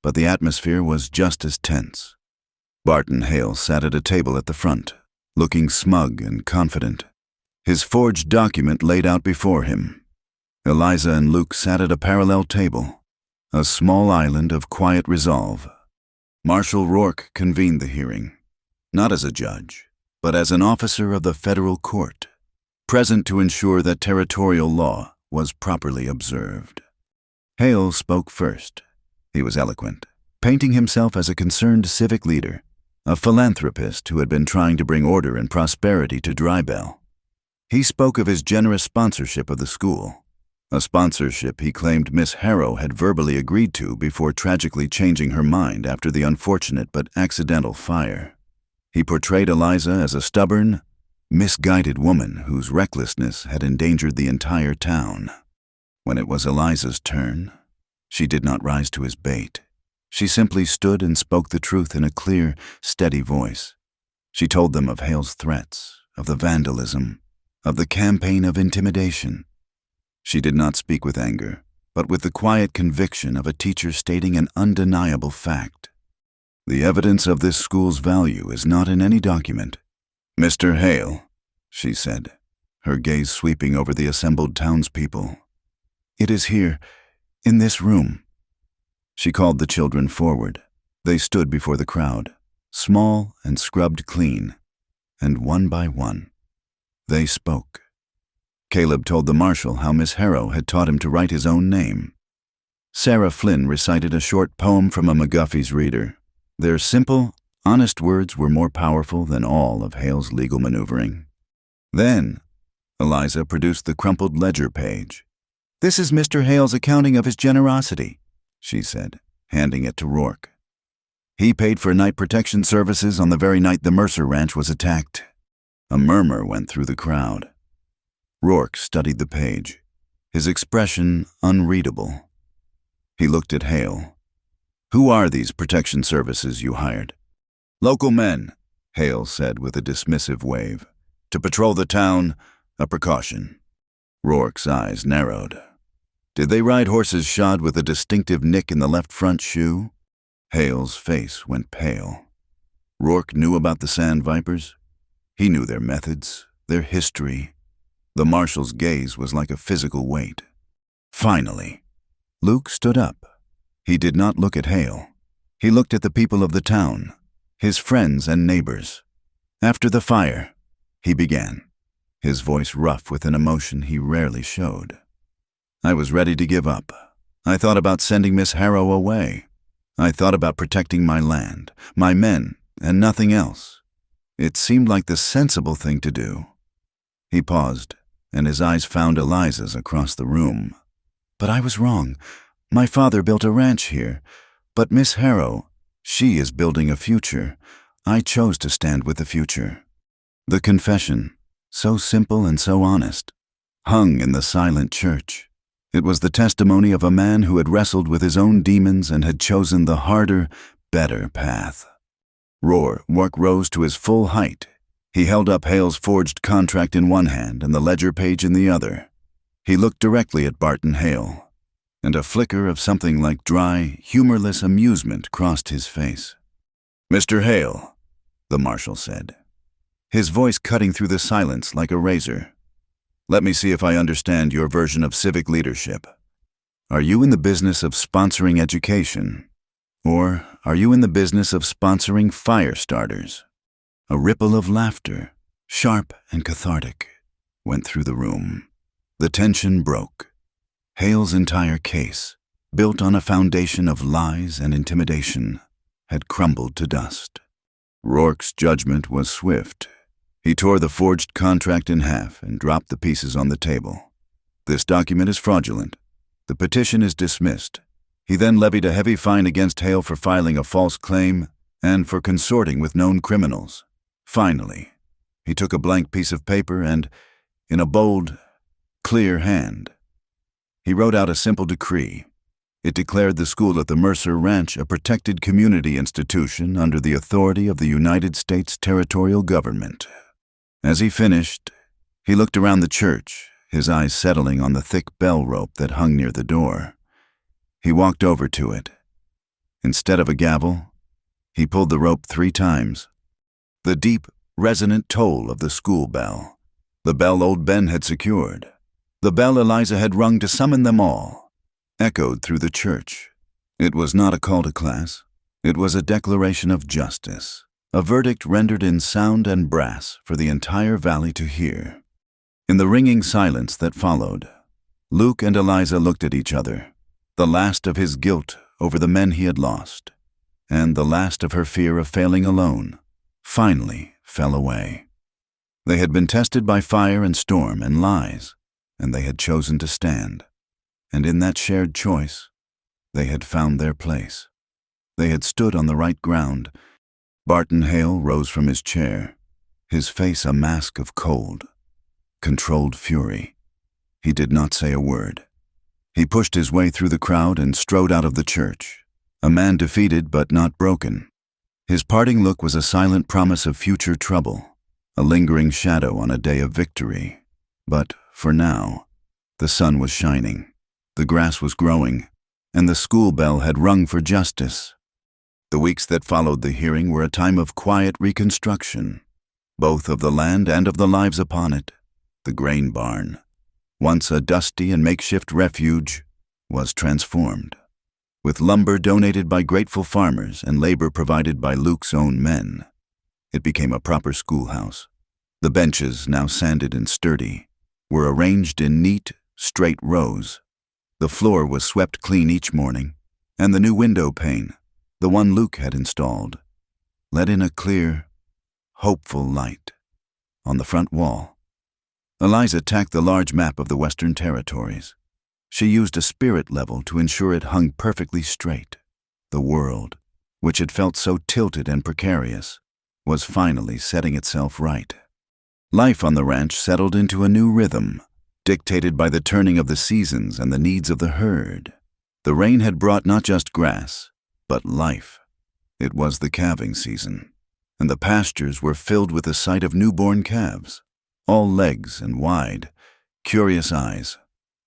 but the atmosphere was just as tense. Barton Hale sat at a table at the front, looking smug and confident, his forged document laid out before him. Eliza and Luke sat at a parallel table, a small island of quiet resolve. Marshal Rourke convened the hearing, not as a judge, but as an officer of the federal court, present to ensure that territorial law was properly observed. Hale spoke first. He was eloquent, painting himself as a concerned civic leader, a philanthropist who had been trying to bring order and prosperity to Drybell. He spoke of his generous sponsorship of the school, a sponsorship he claimed Miss Harrow had verbally agreed to before tragically changing her mind after the unfortunate but accidental fire. He portrayed Eliza as a stubborn, misguided woman whose recklessness had endangered the entire town. When it was Eliza's turn, she did not rise to his bait. She simply stood and spoke the truth in a clear, steady voice. She told them of Hale's threats, of the vandalism, of the campaign of intimidation. She did not speak with anger, but with the quiet conviction of a teacher stating an undeniable fact. "The evidence of this school's value is not in any document. Mr. Hale," she said, her gaze sweeping over the assembled townspeople, "It is here, in this room." She called the children forward. They stood before the crowd, small and scrubbed clean, and one by one, they spoke. Caleb told the marshal how Miss Harrow had taught him to write his own name. Sarah Flynn recited a short poem from a McGuffey's reader. Their simple, honest words were more powerful than all of Hale's legal maneuvering. Then, Eliza produced the crumpled ledger page. "This is Mr. Hale's accounting of his generosity," she said, handing it to Rourke. "He paid for night protection services on the very night the Mercer Ranch was attacked." A murmur went through the crowd. Rourke studied the page, his expression unreadable. He looked at Hale. "Who are these protection services you hired?" "Local men," Hale said with a dismissive wave. "To patrol the town, a precaution." Rourke's eyes narrowed. "Did they ride horses shod with a distinctive nick in the left front shoe?" Hale's face went pale. Rourke knew about the Sand Vipers. He knew their methods, their history. The marshal's gaze was like a physical weight. Finally, Luke stood up. He did not look at Hale. He looked at the people of the town, his friends and neighbors. "After the fire," he began, his voice rough with an emotion he rarely showed, "I was ready to give up. I thought about sending Miss Harrow away. I thought about protecting my land, my men, and nothing else. It seemed like the sensible thing to do." He paused, and his eyes found Eliza's across the room. "But I was wrong. My father built a ranch here. But Miss Harrow, she is building a future. I chose to stand with the future." The confession, so simple and so honest, hung in the silent church. It was the testimony of a man who had wrestled with his own demons and had chosen the harder, better path. Rourke rose to his full height. He held up Hale's forged contract in one hand and the ledger page in the other. He looked directly at Barton Hale, and a flicker of something like dry, humorless amusement crossed his face. "Mr. Hale," the marshal said, his voice cutting through the silence like a razor, "let me see if I understand your version of civic leadership. Are you in the business of sponsoring education? Or are you in the business of sponsoring fire starters?" A ripple of laughter, sharp and cathartic, went through the room. The tension broke. Hale's entire case, built on a foundation of lies and intimidation, had crumbled to dust. Rourke's judgment was swift. He tore the forged contract in half and dropped the pieces on the table. "This document is fraudulent. The petition is dismissed." He then levied a heavy fine against Hale for filing a false claim and for consorting with known criminals. Finally, he took a blank piece of paper and, in a bold, clear hand, he wrote out a simple decree. It declared the school at the Mercer Ranch a protected community institution under the authority of the United States territorial government. As he finished, he looked around the church, his eyes settling on the thick bell rope that hung near the door. He walked over to it. Instead of a gavel, he pulled the rope 3 times. The deep, resonant toll of the school bell. The bell old Ben had secured. The bell Eliza had rung to summon them all, echoed through the church. It was not a call to class. It was a declaration of justice, a verdict rendered in sound and brass for the entire valley to hear. In the ringing silence that followed, Luke and Eliza looked at each other, the last of his guilt over the men he had lost, and the last of her fear of failing alone, finally fell away. They had been tested by fire and storm and lies, and they had chosen to stand. And in that shared choice, they had found their place. They had stood on the right ground. Barton Hale rose from his chair, his face a mask of cold, controlled fury. He did not say a word. He pushed his way through the crowd and strode out of the church, a man defeated but not broken. His parting look was a silent promise of future trouble, a lingering shadow on a day of victory. But, for now, the sun was shining, the grass was growing, and the school bell had rung for justice. The weeks that followed the hearing were a time of quiet reconstruction, both of the land and of the lives upon it. The grain barn, once a dusty and makeshift refuge, was transformed. With lumber donated by grateful farmers and labor provided by Luke's own men, it became a proper schoolhouse. The benches, now sanded and sturdy, were arranged in neat, straight rows. The floor was swept clean each morning, and the new window pane, the one Luke had installed, let in a clear, hopeful light. On the front wall, Eliza tacked the large map of the Western Territories. She used a spirit level to ensure it hung perfectly straight. The world, which had felt so tilted and precarious, was finally setting itself right. Life on the ranch settled into a new rhythm, dictated by the turning of the seasons and the needs of the herd. The rain had brought not just grass, but life. It was the calving season, and the pastures were filled with the sight of newborn calves, all legs and wide, curious eyes,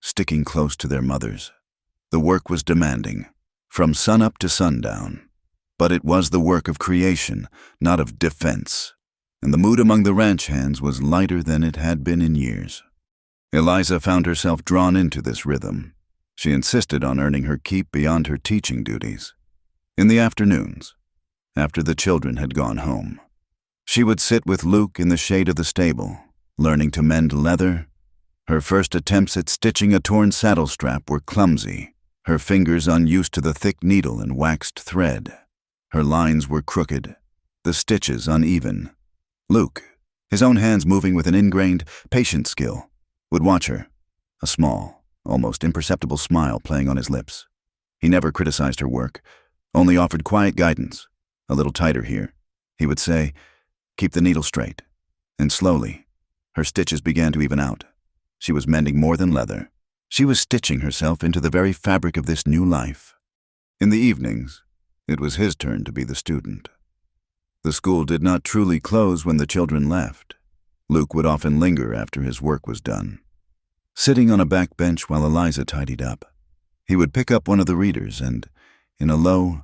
sticking close to their mothers. The work was demanding, from sunup to sundown, but it was the work of creation, not of defense, and the mood among the ranch hands was lighter than it had been in years. Eliza found herself drawn into this rhythm. She insisted on earning her keep beyond her teaching duties. In the afternoons, after the children had gone home, she would sit with Luke in the shade of the stable, learning to mend leather. Her first attempts at stitching a torn saddle strap were clumsy, her fingers unused to the thick needle and waxed thread. Her lines were crooked, the stitches uneven. Luke, his own hands moving with an ingrained, patient skill, would watch her, a small, almost imperceptible smile playing on his lips. He never criticized her work, only offered quiet guidance. A little tighter here, he would say, keep the needle straight. And slowly, her stitches began to even out. She was mending more than leather. She was stitching herself into the very fabric of this new life. In the evenings, it was his turn to be the student. The school did not truly close when the children left. Luke would often linger after his work was done. Sitting on a back bench while Eliza tidied up, he would pick up one of the readers and, in a low,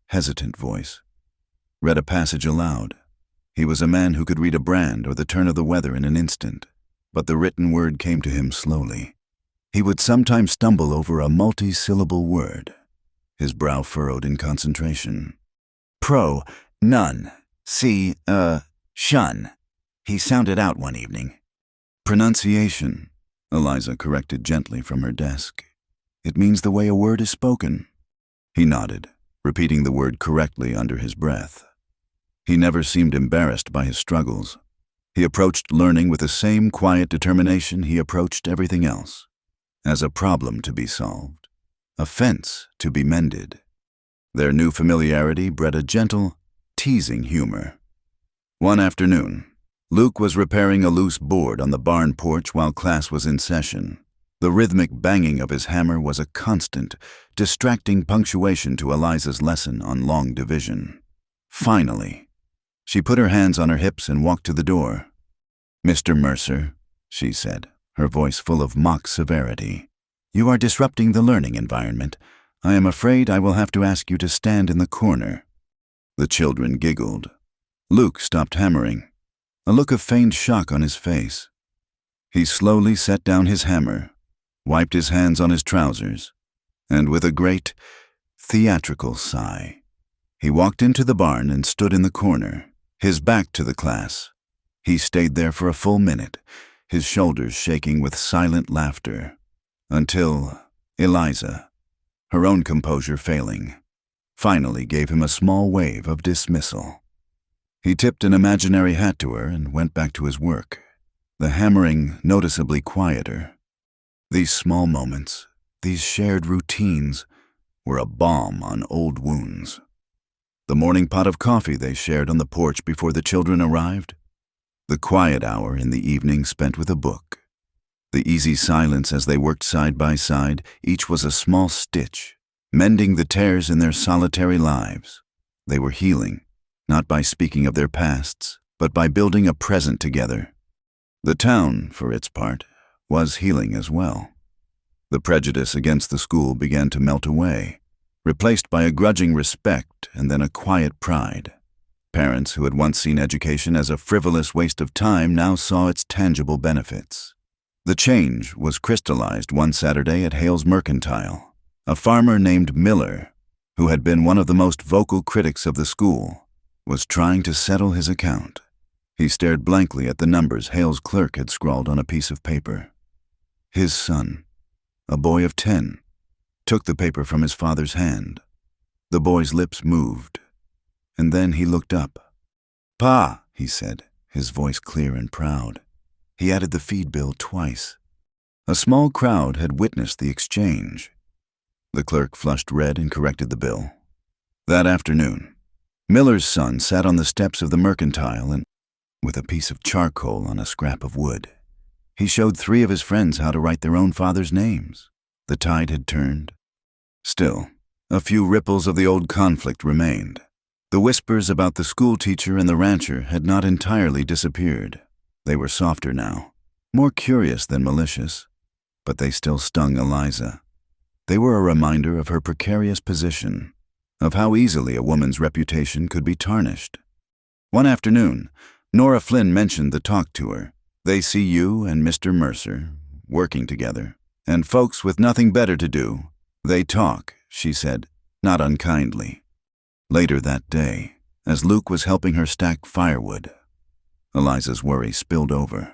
hesitant voice, read a passage aloud. He was a man who could read a brand or the turn of the weather in an instant, but the written word came to him slowly. He would sometimes stumble over a multi-syllable word, his brow furrowed in concentration. None, shun, he sounded out one evening. Pronunciation, Eliza corrected gently from her desk. It means the way a word is spoken. He nodded, repeating the word correctly under his breath. He never seemed embarrassed by his struggles. He approached learning with the same quiet determination he approached everything else, as a problem to be solved, a fence to be mended. Their new familiarity bred a gentle, teasing humor. One afternoon, Luke was repairing a loose board on the barn porch while class was in session. The rhythmic banging of his hammer was a constant, distracting punctuation to Eliza's lesson on long division. Finally, she put her hands on her hips and walked to the door. "Mr. Mercer," she said, her voice full of mock severity, "you are disrupting the learning environment. I am afraid I will have to ask you to stand in the corner." The children giggled. Luke stopped hammering, a look of feigned shock on his face. He slowly set down his hammer, wiped his hands on his trousers, and with a great, theatrical sigh, he walked into the barn and stood in the corner, his back to the class. He stayed there for a full minute, his shoulders shaking with silent laughter, until Eliza, her own composure failing, finally gave him a small wave of dismissal. He tipped an imaginary hat to her and went back to his work, the hammering noticeably quieter. These small moments, these shared routines, were a balm on old wounds. The morning pot of coffee they shared on the porch before the children arrived, the quiet hour in the evening spent with a book, the easy silence as they worked side by side, each was a small stitch, mending the tears in their solitary lives. They were healing, not by speaking of their pasts, but by building a present together. The town, for its part, was healing as well. The prejudice against the school began to melt away, replaced by a grudging respect and then a quiet pride. Parents who had once seen education as a frivolous waste of time now saw its tangible benefits. The change was crystallized one Saturday at Hale's Mercantile. A farmer named Miller, who had been one of the most vocal critics of the school, was trying to settle his account. He stared blankly at the numbers Hale's clerk had scrawled on a piece of paper. His son, a boy of 10, took the paper from his father's hand. The boy's lips moved, and then he looked up. "Pa," he said, his voice clear and proud. He added the feed bill twice. A small crowd had witnessed the exchange. The clerk flushed red and corrected the bill. That afternoon, Miller's son sat on the steps of the Mercantile and, with a piece of charcoal on a scrap of wood, he showed 3 of his friends how to write their own father's names. The tide had turned. Still, a few ripples of the old conflict remained. The whispers about the schoolteacher and the rancher had not entirely disappeared. They were softer now, more curious than malicious, but they still stung Eliza. They were a reminder of her precarious position, of how easily a woman's reputation could be tarnished. One afternoon, Nora Flynn mentioned the talk to her. "They see you and Mr. Mercer working together, and folks with nothing better to do, they talk," she said, not unkindly. Later that day, as Luke was helping her stack firewood, Eliza's worry spilled over.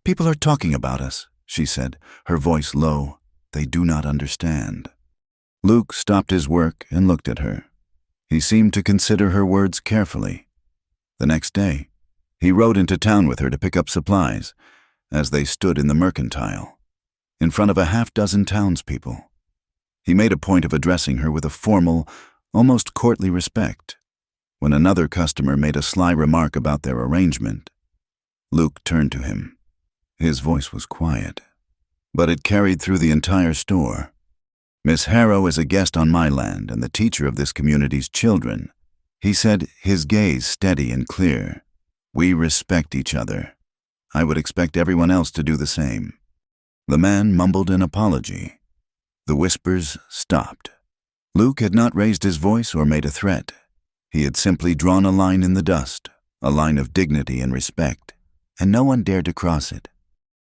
"People are talking about us," she said, her voice low. "They do not understand." Luke stopped his work and looked at her. He seemed to consider her words carefully. The next day, he rode into town with her to pick up supplies, as they stood in the Mercantile, in front of a half-dozen townspeople. He made a point of addressing her with a formal, almost courtly respect. When another customer made a sly remark about their arrangement, Luke turned to him. His voice was quiet, but it carried through the entire store. "Miss Harrow is a guest on my land and the teacher of this community's children," he said, his gaze steady and clear. "We respect each other. I would expect everyone else to do the same." The man mumbled an apology. The whispers stopped. Luke had not raised his voice or made a threat. He had simply drawn a line in the dust, a line of dignity and respect, and no one dared to cross it.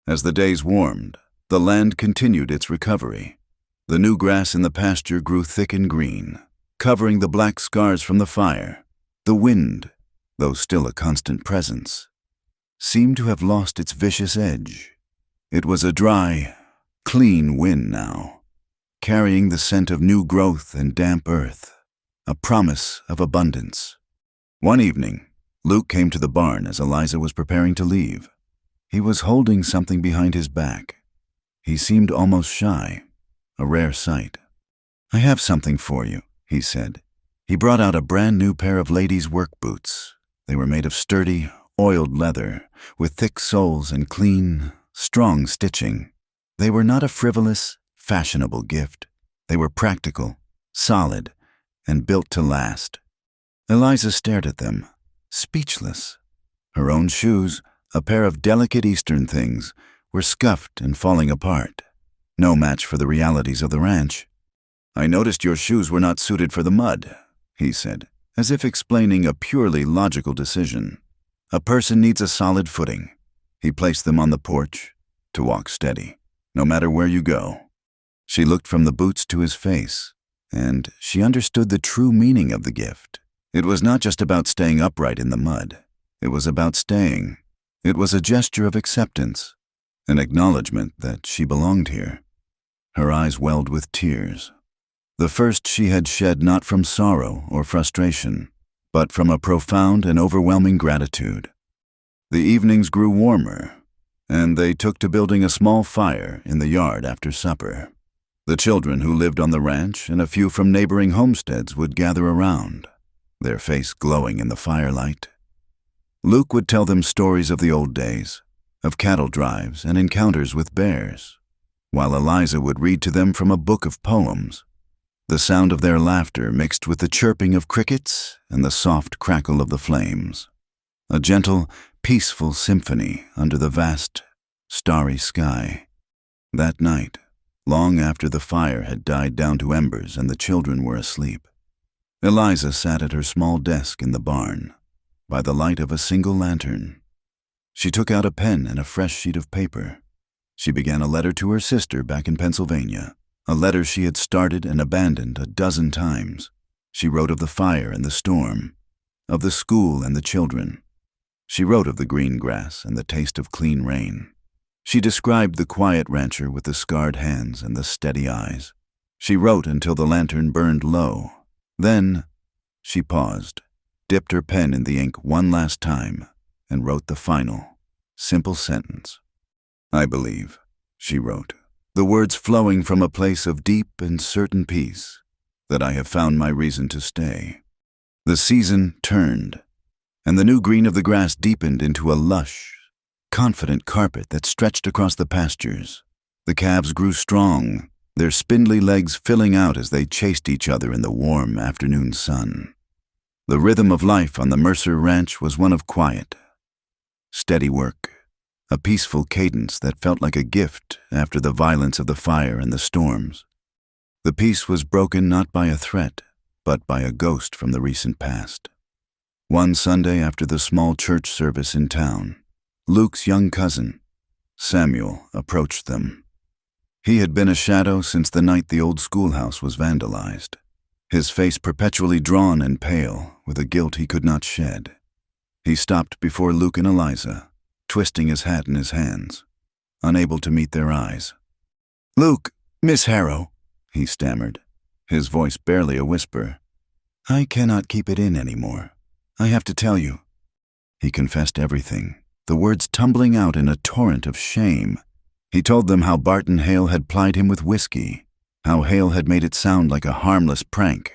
As the days warmed, the land continued its recovery. The new grass in the pasture grew thick and green, covering the black scars from the fire. The wind, though still a constant presence, seemed to have lost its vicious edge. It was a dry, clean wind now, carrying the scent of new growth and damp earth, a promise of abundance. One evening, Luke came to the barn as Eliza was preparing to leave. He was holding something behind his back. He seemed almost shy, a rare sight. "I have something for you," he said. He brought out a brand new pair of ladies' work boots. They were made of sturdy, oiled leather, with thick soles and clean, strong stitching. They were not a frivolous, fashionable gift. They were practical, solid, and built to last. Eliza stared at them, speechless. Her own shoes, a pair of delicate Eastern things, were scuffed and falling apart. No match for the realities of the ranch. "I noticed your shoes were not suited for the mud," he said, as if explaining a purely logical decision. "A person needs a solid footing." He placed them on the porch to walk steady, no matter where you go. She looked from the boots to his face, and she understood the true meaning of the gift. It was not just about staying upright in the mud. It was about staying. It was a gesture of acceptance, an acknowledgement that she belonged here. Her eyes welled with tears. The first she had shed not from sorrow or frustration, but from a profound and overwhelming gratitude. The evenings grew warmer, and they took to building a small fire in the yard after supper. The children who lived on the ranch and a few from neighboring homesteads would gather around, their face glowing in the firelight. Luke would tell them stories of the old days, of cattle drives and encounters with bears, while Eliza would read to them from a book of poems. The sound of their laughter mixed with the chirping of crickets and the soft crackle of the flames. A gentle, peaceful symphony under the vast, starry sky. That night, long after the fire had died down to embers and the children were asleep, Eliza sat at her small desk in the barn, by the light of a single lantern. She took out a pen and a fresh sheet of paper. She began a letter to her sister back in Pennsylvania, a letter she had started and abandoned a dozen times. She wrote of the fire and the storm, of the school and the children. She wrote of the green grass and the taste of clean rain. She described the quiet rancher with the scarred hands and the steady eyes. She wrote until the lantern burned low. Then she paused, dipped her pen in the ink one last time, and wrote the final, simple sentence. "I believe," she wrote, the words flowing from a place of deep and certain peace, "that I have found my reason to stay." The season turned, and the new green of the grass deepened into a lush, confident carpet that stretched across the pastures. The calves grew strong, their spindly legs filling out as they chased each other in the warm afternoon sun. The rhythm of life on the Mercer Ranch was one of quiet, steady work, a peaceful cadence that felt like a gift after the violence of the fire and the storms. The peace was broken not by a threat, but by a ghost from the recent past. One Sunday after the small church service in town, Luke's young cousin, Samuel, approached them. He had been a shadow since the night the old schoolhouse was vandalized, his face perpetually drawn and pale with a guilt he could not shed. He stopped before Luke and Eliza, twisting his hat in his hands, unable to meet their eyes. "Luke, Miss Harrow," he stammered, his voice barely a whisper. "I cannot keep it in anymore. I have to tell you." He confessed everything, the words tumbling out in a torrent of shame. He told them how Barton Hale had plied him with whiskey, how Hale had made it sound like a harmless prank,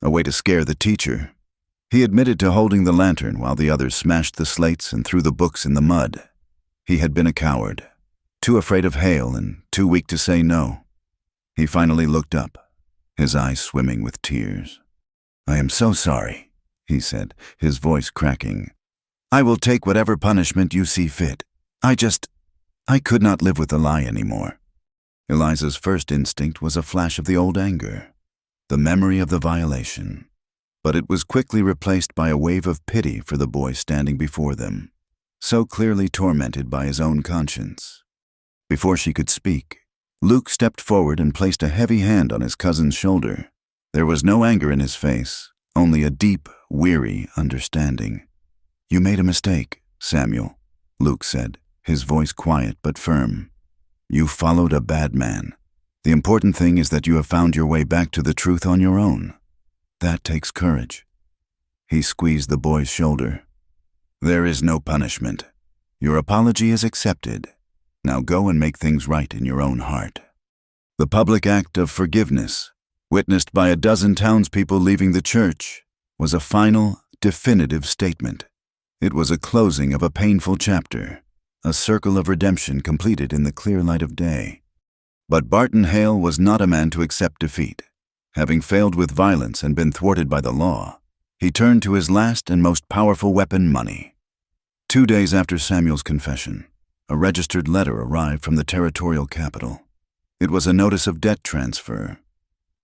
a way to scare the teacher. He admitted to holding the lantern while the others smashed the slates and threw the books in the mud. He had been a coward, too afraid of Hale and too weak to say no. He finally looked up, his eyes swimming with tears. "I am so sorry," he said, his voice cracking. "I will take whatever punishment you see fit. I could not live with the lie anymore." Eliza's first instinct was a flash of the old anger, the memory of the violation. But it was quickly replaced by a wave of pity for the boy standing before them, so clearly tormented by his own conscience. Before she could speak, Luke stepped forward and placed a heavy hand on his cousin's shoulder. There was no anger in his face, only a deep, weary understanding. "You made a mistake, Samuel," Luke said, his voice quiet but firm. "You followed a bad man. The important thing is that you have found your way back to the truth on your own. That takes courage." He squeezed the boy's shoulder. "There is no punishment. Your apology is accepted. Now go and make things right in your own heart." The public act of forgiveness, witnessed by a dozen townspeople leaving the church, was a final, definitive statement. It was a closing of a painful chapter, a circle of redemption completed in the clear light of day. But Barton Hale was not a man to accept defeat. Having failed with violence and been thwarted by the law, he turned to his last and most powerful weapon, money. 2 days after Samuel's confession, a registered letter arrived from the territorial capital. It was a notice of debt transfer.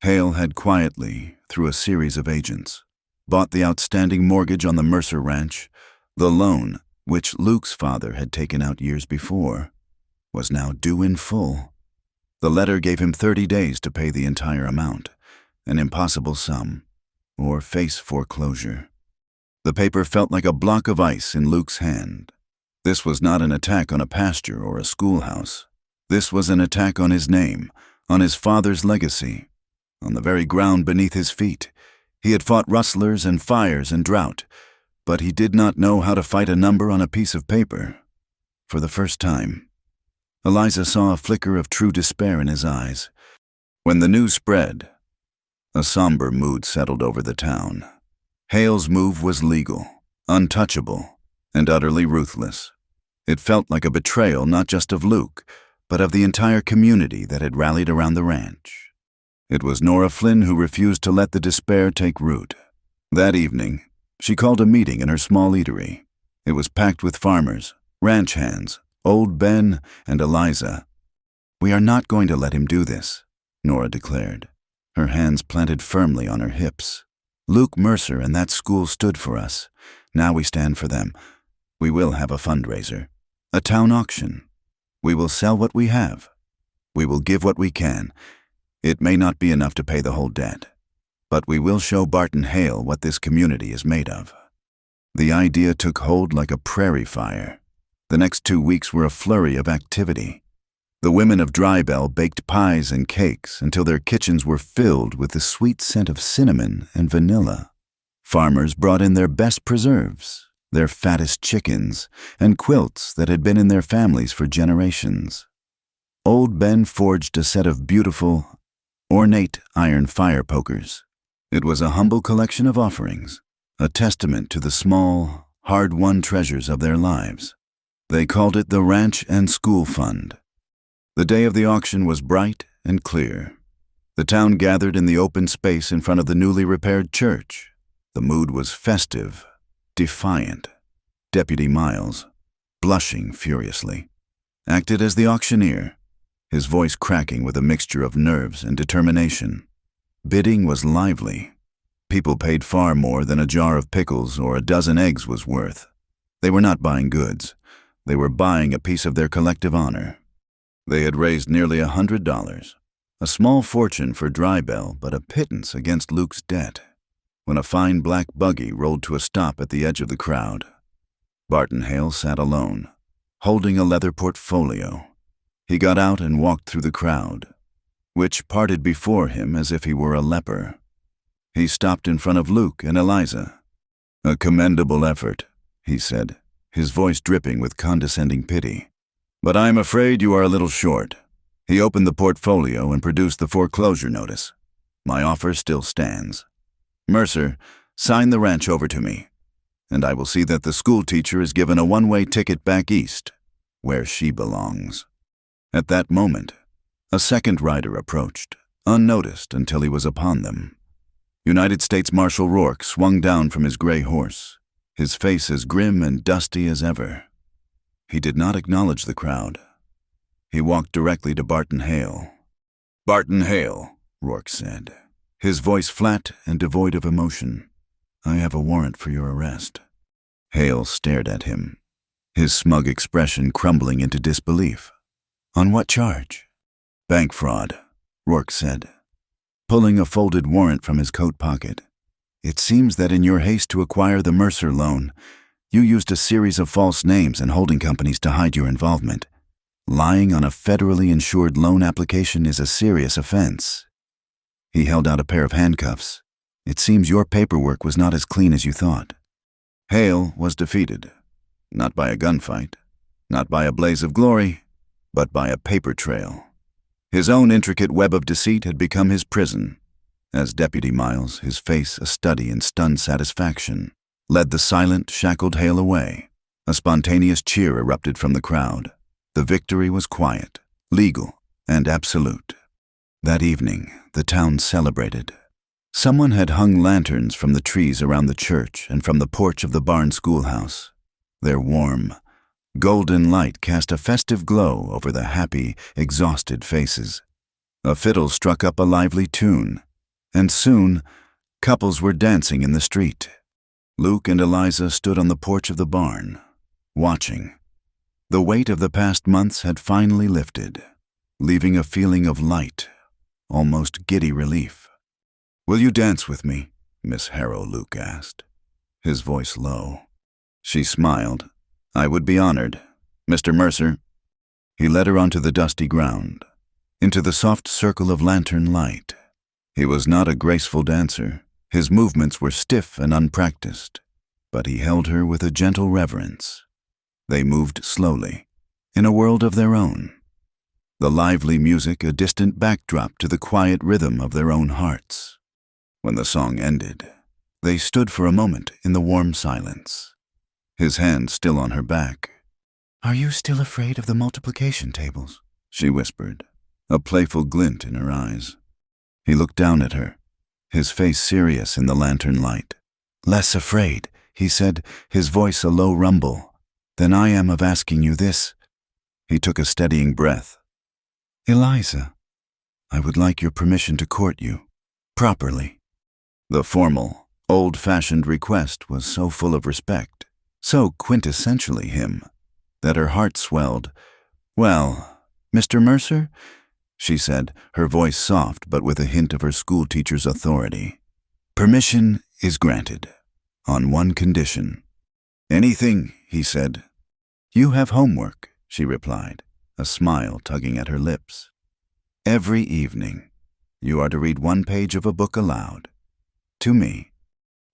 Hale had quietly, through a series of agents, bought the outstanding mortgage on the Mercer Ranch. The loan, which Luke's father had taken out years before, was now due in full. The letter gave him 30 days to pay the entire amount, an impossible sum, or face foreclosure. The paper felt like a block of ice in Luke's hand. This was not an attack on a pasture or a schoolhouse. This was an attack on his name, on his father's legacy, on the very ground beneath his feet. He had fought rustlers and fires and drought, but he did not know how to fight a number on a piece of paper. For the first time, Eliza saw a flicker of true despair in his eyes. When the news spread, a somber mood settled over the town. Hale's move was legal, untouchable, and utterly ruthless. It felt like a betrayal not just of Luke, but of the entire community that had rallied around the ranch. It was Nora Flynn who refused to let the despair take root. That evening, she called a meeting in her small eatery. It was packed with farmers, ranch hands, old Ben, and Eliza. "We are not going to let him do this," Nora declared, her hands planted firmly on her hips. "Luke Mercer and that school stood for us. Now we stand for them. We will have a fundraiser, a town auction. We will sell what we have. We will give what we can. It may not be enough to pay the whole debt, but we will show Barton Hale what this community is made of." The idea took hold like a prairie fire. The next 2 weeks were a flurry of activity. The women of Drybell baked pies and cakes until their kitchens were filled with the sweet scent of cinnamon and vanilla. Farmers brought in their best preserves, their fattest chickens, and quilts that had been in their families for generations. Old Ben forged a set of beautiful, ornate iron fire pokers. It was a humble collection of offerings, a testament to the small, hard-won treasures of their lives. They called it the Ranch and School Fund. The day of the auction was bright and clear. The town gathered in the open space in front of the newly repaired church. The mood was festive, defiant. Deputy Miles, blushing furiously, acted as the auctioneer, his voice cracking with a mixture of nerves and determination. Bidding was lively. People paid far more than a jar of pickles or a dozen eggs was worth. They were not buying goods. They were buying a piece of their collective honor. They had raised nearly $100, a small fortune for Drybell, but a pittance against Luke's debt, when a fine black buggy rolled to a stop at the edge of the crowd. Barton Hale sat alone, holding a leather portfolio. He got out and walked through the crowd, which parted before him as if he were a leper. He stopped in front of Luke and Eliza. "A commendable effort," he said, his voice dripping with condescending pity. "But I am afraid you are a little short." He opened the portfolio and produced the foreclosure notice. "My offer still stands. Mercer, sign the ranch over to me, and I will see that the schoolteacher is given a one-way ticket back east, where she belongs." At that moment, a second rider approached, unnoticed until he was upon them. United States Marshal Rourke swung down from his gray horse, his face as grim and dusty as ever. He did not acknowledge the crowd. He walked directly to Barton Hale. "Barton Hale," Rourke said, his voice flat and devoid of emotion. "I have a warrant for your arrest." Hale stared at him, his smug expression crumbling into disbelief. "On what charge?" "Bank fraud," Rourke said, pulling a folded warrant from his coat pocket. "It seems that in your haste to acquire the Mercer loan, you used a series of false names and holding companies to hide your involvement. Lying on a federally insured loan application is a serious offense." He held out a pair of handcuffs. "It seems your paperwork was not as clean as you thought." Hale was defeated, not by a gunfight, not by a blaze of glory, but by a paper trail. His own intricate web of deceit had become his prison, as Deputy Miles, his face a study in stunned satisfaction, led the silent, shackled Hale away. A spontaneous cheer erupted from the crowd. The victory was quiet, legal, and absolute. That evening, the town celebrated. Someone had hung lanterns from the trees around the church and from the porch of the barn schoolhouse. Their warm, golden light cast a festive glow over the happy, exhausted faces. A fiddle struck up a lively tune, and soon, couples were dancing in the street. Luke and Eliza stood on the porch of the barn, watching. The weight of the past months had finally lifted, leaving a feeling of light, almost giddy relief. "Will you dance with me?" Miss Harrow, Luke asked, his voice low. She smiled. "I would be honored. Mr. Mercer." He led her onto the dusty ground, into the soft circle of lantern light. He was not a graceful dancer. His movements were stiff and unpracticed, but he held her with a gentle reverence. They moved slowly, in a world of their own. The lively music a distant backdrop to the quiet rhythm of their own hearts. When the song ended, they stood for a moment in the warm silence, his hand still on her back. "Are you still afraid of the multiplication tables?" she whispered, a playful glint in her eyes. He looked down at her, his face serious in the lantern light. "Less afraid," he said, his voice a low rumble, "than I am of asking you this." He took a steadying breath. "Eliza, I would like your permission to court you, properly." The formal, old-fashioned request was so full of respect, so quintessentially him, that her heart swelled, "Well, Mr. Mercer?" she said, her voice soft but with a hint of her schoolteacher's authority. "Permission is granted, on one condition." "Anything," he said. "You have homework," she replied, a smile tugging at her lips. "Every evening, you are to read one page of a book aloud. To me."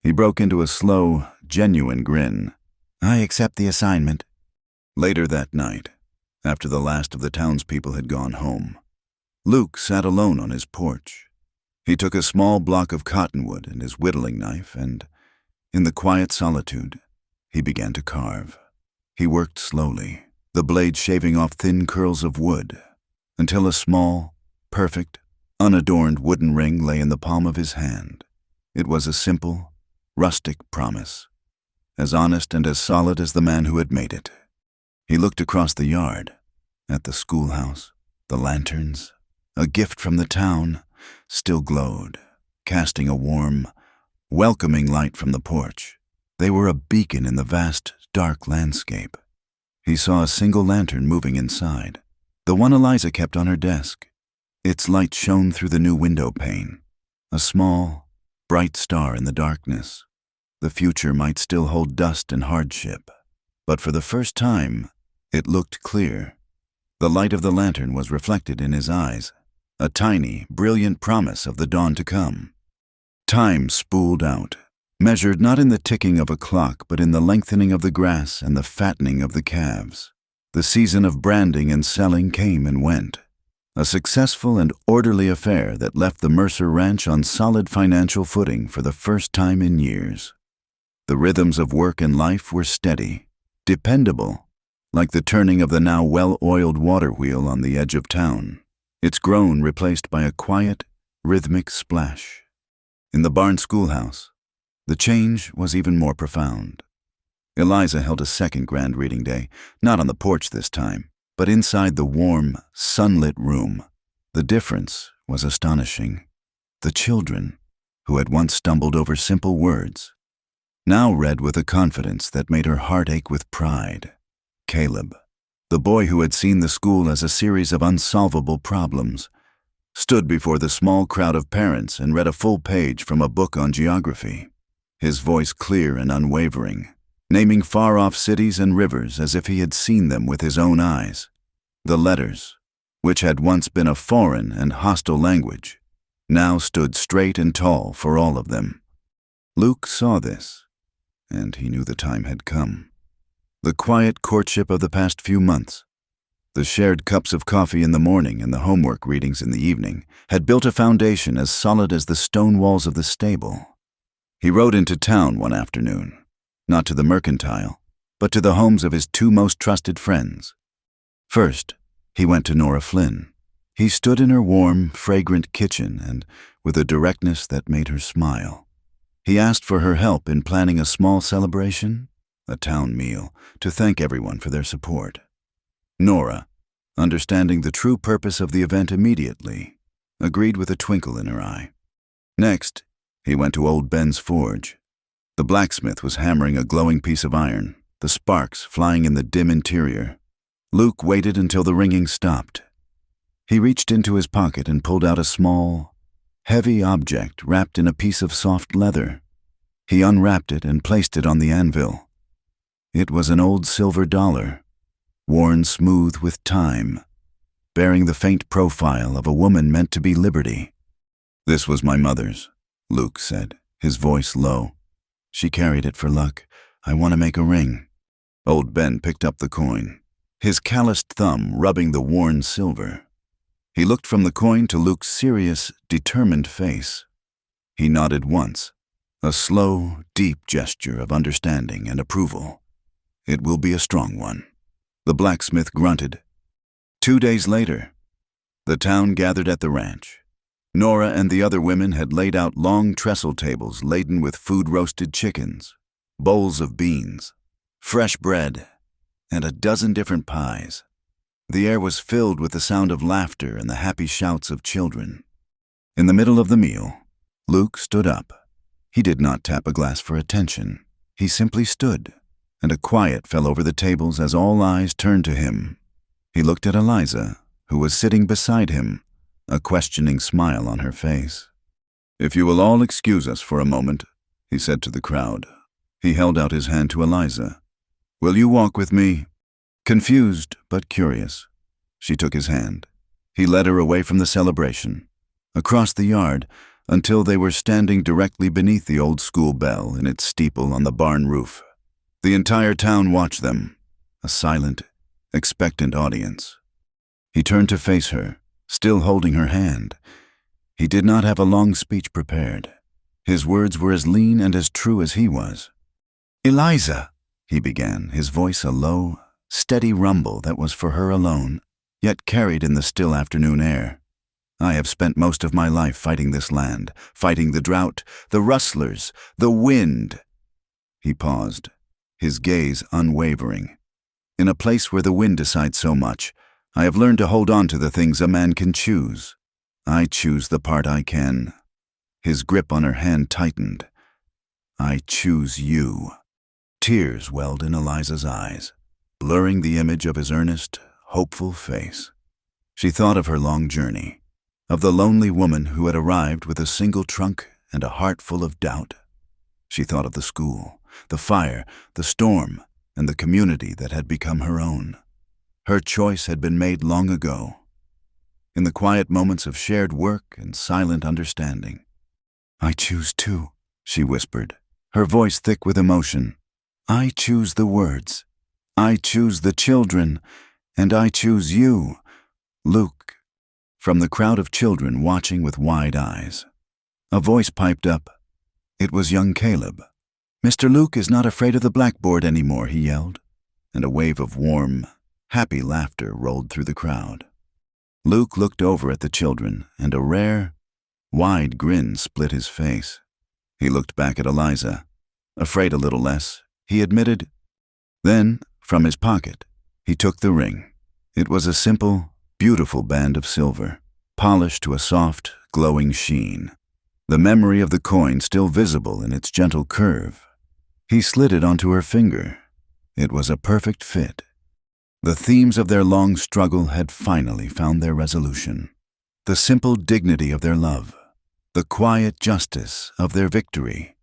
He broke into a slow, genuine grin. "I accept the assignment." Later that night, after the last of the townspeople had gone home, Luke sat alone on his porch. He took a small block of cottonwood and his whittling knife, and, in the quiet solitude, he began to carve. He worked slowly, the blade shaving off thin curls of wood, until a small, perfect, unadorned wooden ring lay in the palm of his hand. It was a simple, rustic promise, as honest and as solid as the man who had made it. He looked across the yard, at the schoolhouse, the lanterns. A gift from the town still glowed, casting a warm, welcoming light from the porch. They were a beacon in the vast, dark landscape. He saw a single lantern moving inside, the one Eliza kept on her desk. Its light shone through the new window pane, a small, bright star in the darkness. The future might still hold dust and hardship, but for the first time, it looked clear. The light of the lantern was reflected in his eyes, a tiny, brilliant promise of the dawn to come. Time spooled out, measured not in the ticking of a clock, but in the lengthening of the grass and the fattening of the calves. The season of branding and selling came and went, a successful and orderly affair that left the Mercer Ranch on solid financial footing for the first time in years. The rhythms of work and life were steady, dependable, like the turning of the now well-oiled water wheel on the edge of town, its groan replaced by a quiet, rhythmic splash. In the barn schoolhouse, the change was even more profound. Eliza held a second grand reading day, not on the porch this time, but inside the warm, sunlit room. The difference was astonishing. The children, who had once stumbled over simple words, now read with a confidence that made her heart ache with pride. Caleb, the boy who had seen the school as a series of unsolvable problems, stood before the small crowd of parents and read a full page from a book on geography, his voice clear and unwavering, naming far-off cities and rivers as if he had seen them with his own eyes. The letters, which had once been a foreign and hostile language, now stood straight and tall for all of them. Luke saw this, and he knew the time had come. The quiet courtship of the past few months, the shared cups of coffee in the morning and the homework readings in the evening, had built a foundation as solid as the stone walls of the stable. He rode into town one afternoon, not to the mercantile, but to the homes of his two most trusted friends. First, he went to Nora Flynn. He stood in her warm, fragrant kitchen and with a directness that made her smile. He asked for her help in planning a small celebration, a town meal, to thank everyone for their support. Nora, understanding the true purpose of the event immediately, agreed with a twinkle in her eye. Next, he went to old Ben's forge. The blacksmith was hammering a glowing piece of iron, the sparks flying in the dim interior. Luke waited until the ringing stopped. He reached into his pocket and pulled out a small, heavy object wrapped in a piece of soft leather. He unwrapped it and placed it on the anvil. It was an old silver dollar, worn smooth with time, bearing the faint profile of a woman meant to be Liberty. "This was my mother's," Luke said, his voice low. "She carried it for luck. I want to make a ring." Old Ben picked up the coin, his calloused thumb rubbing the worn silver. He looked from the coin to Luke's serious, determined face. He nodded once, a slow, deep gesture of understanding and approval. "It will be a strong one." The blacksmith grunted. 2 days later, the town gathered at the ranch. Nora and the other women had laid out long trestle tables laden with food-roasted chickens, bowls of beans, fresh bread, and a dozen different pies. The air was filled with the sound of laughter and the happy shouts of children. In the middle of the meal, Luke stood up. He did not tap a glass for attention. He simply stood, and a quiet fell over the tables as all eyes turned to him. He looked at Eliza, who was sitting beside him, a questioning smile on her face. "If you will all excuse us for a moment," he said to the crowd. He held out his hand to Eliza. "Will you walk with me?" Confused but curious, she took his hand. He led her away from the celebration, across the yard, until they were standing directly beneath the old school bell in its steeple on the barn roof. The entire town watched them, a silent, expectant audience. He turned to face her, still holding her hand. He did not have a long speech prepared. His words were as lean and as true as he was. "Eliza," he began, his voice a low, steady rumble that was for her alone, yet carried in the still afternoon air. "I have spent most of my life fighting this land, fighting the drought, the rustlers, the wind." He paused, his gaze unwavering. "In a place where the wind decides so much, I have learned to hold on to the things a man can choose. I choose the part I can." His grip on her hand tightened. "I choose you." Tears welled in Eliza's eyes, blurring the image of his earnest, hopeful face. She thought of her long journey, of the lonely woman who had arrived with a single trunk and a heart full of doubt. She thought of the school, the fire, the storm, and the community that had become her own. Her choice had been made long ago. In the quiet moments of shared work and silent understanding. "I choose too," she whispered, her voice thick with emotion. "I choose the words. I choose the children. And I choose you, Luke." From the crowd of children watching with wide eyes, a voice piped up. It was young Caleb. "Mr. Luke is not afraid of the blackboard anymore," he yelled, and a wave of warm, happy laughter rolled through the crowd. Luke looked over at the children, and a rare, wide grin split his face. He looked back at Eliza, afraid a little less, he admitted. Then, from his pocket, he took the ring. It was a simple, beautiful band of silver, polished to a soft, glowing sheen, the memory of the coin still visible in its gentle curve. He slid it onto her finger. It was a perfect fit. The themes of their long struggle had finally found their resolution. The simple dignity of their love, the quiet justice of their victory,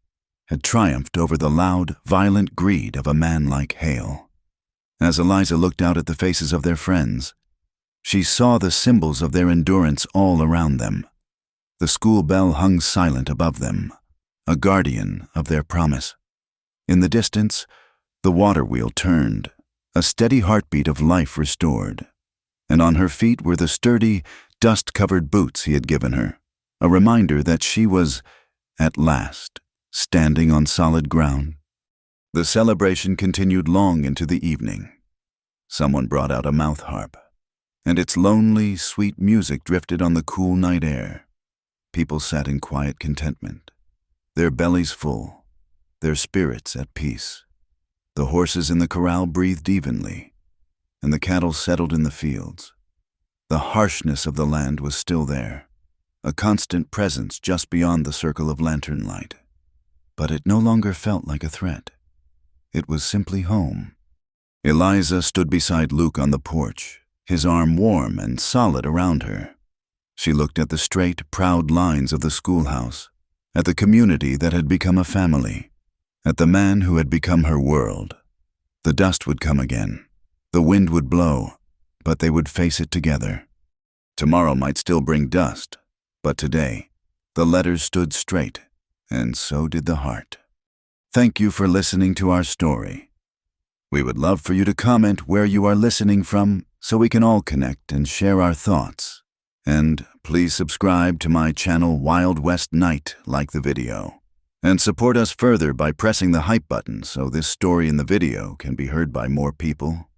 had triumphed over the loud, violent greed of a man like Hale. As Eliza looked out at the faces of their friends, she saw the symbols of their endurance all around them. The school bell hung silent above them, a guardian of their promise. In the distance, the water wheel turned, a steady heartbeat of life restored, and on her feet were the sturdy, dust-covered boots he had given her, a reminder that she was, at last, standing on solid ground. The celebration continued long into the evening. Someone brought out a mouth harp, and its lonely, sweet music drifted on the cool night air. People sat in quiet contentment, their bellies full, their spirits at peace. The horses in the corral breathed evenly, and the cattle settled in the fields. The harshness of the land was still there, a constant presence just beyond the circle of lantern light. But it no longer felt like a threat. It was simply home. Eliza stood beside Luke on the porch, his arm warm and solid around her. She looked at the straight, proud lines of the schoolhouse, at the community that had become a family, at the man who had become her world. The dust would come again, the wind would blow, but they would face it together. Tomorrow might still bring dust, but today, the letters stood straight, and so did the heart. Thank you for listening to our story. We would love for you to comment where you are listening from so we can all connect and share our thoughts. And please subscribe to my channel Wild West Night, like the video. And support us further by pressing the hype button so this story in the video can be heard by more people.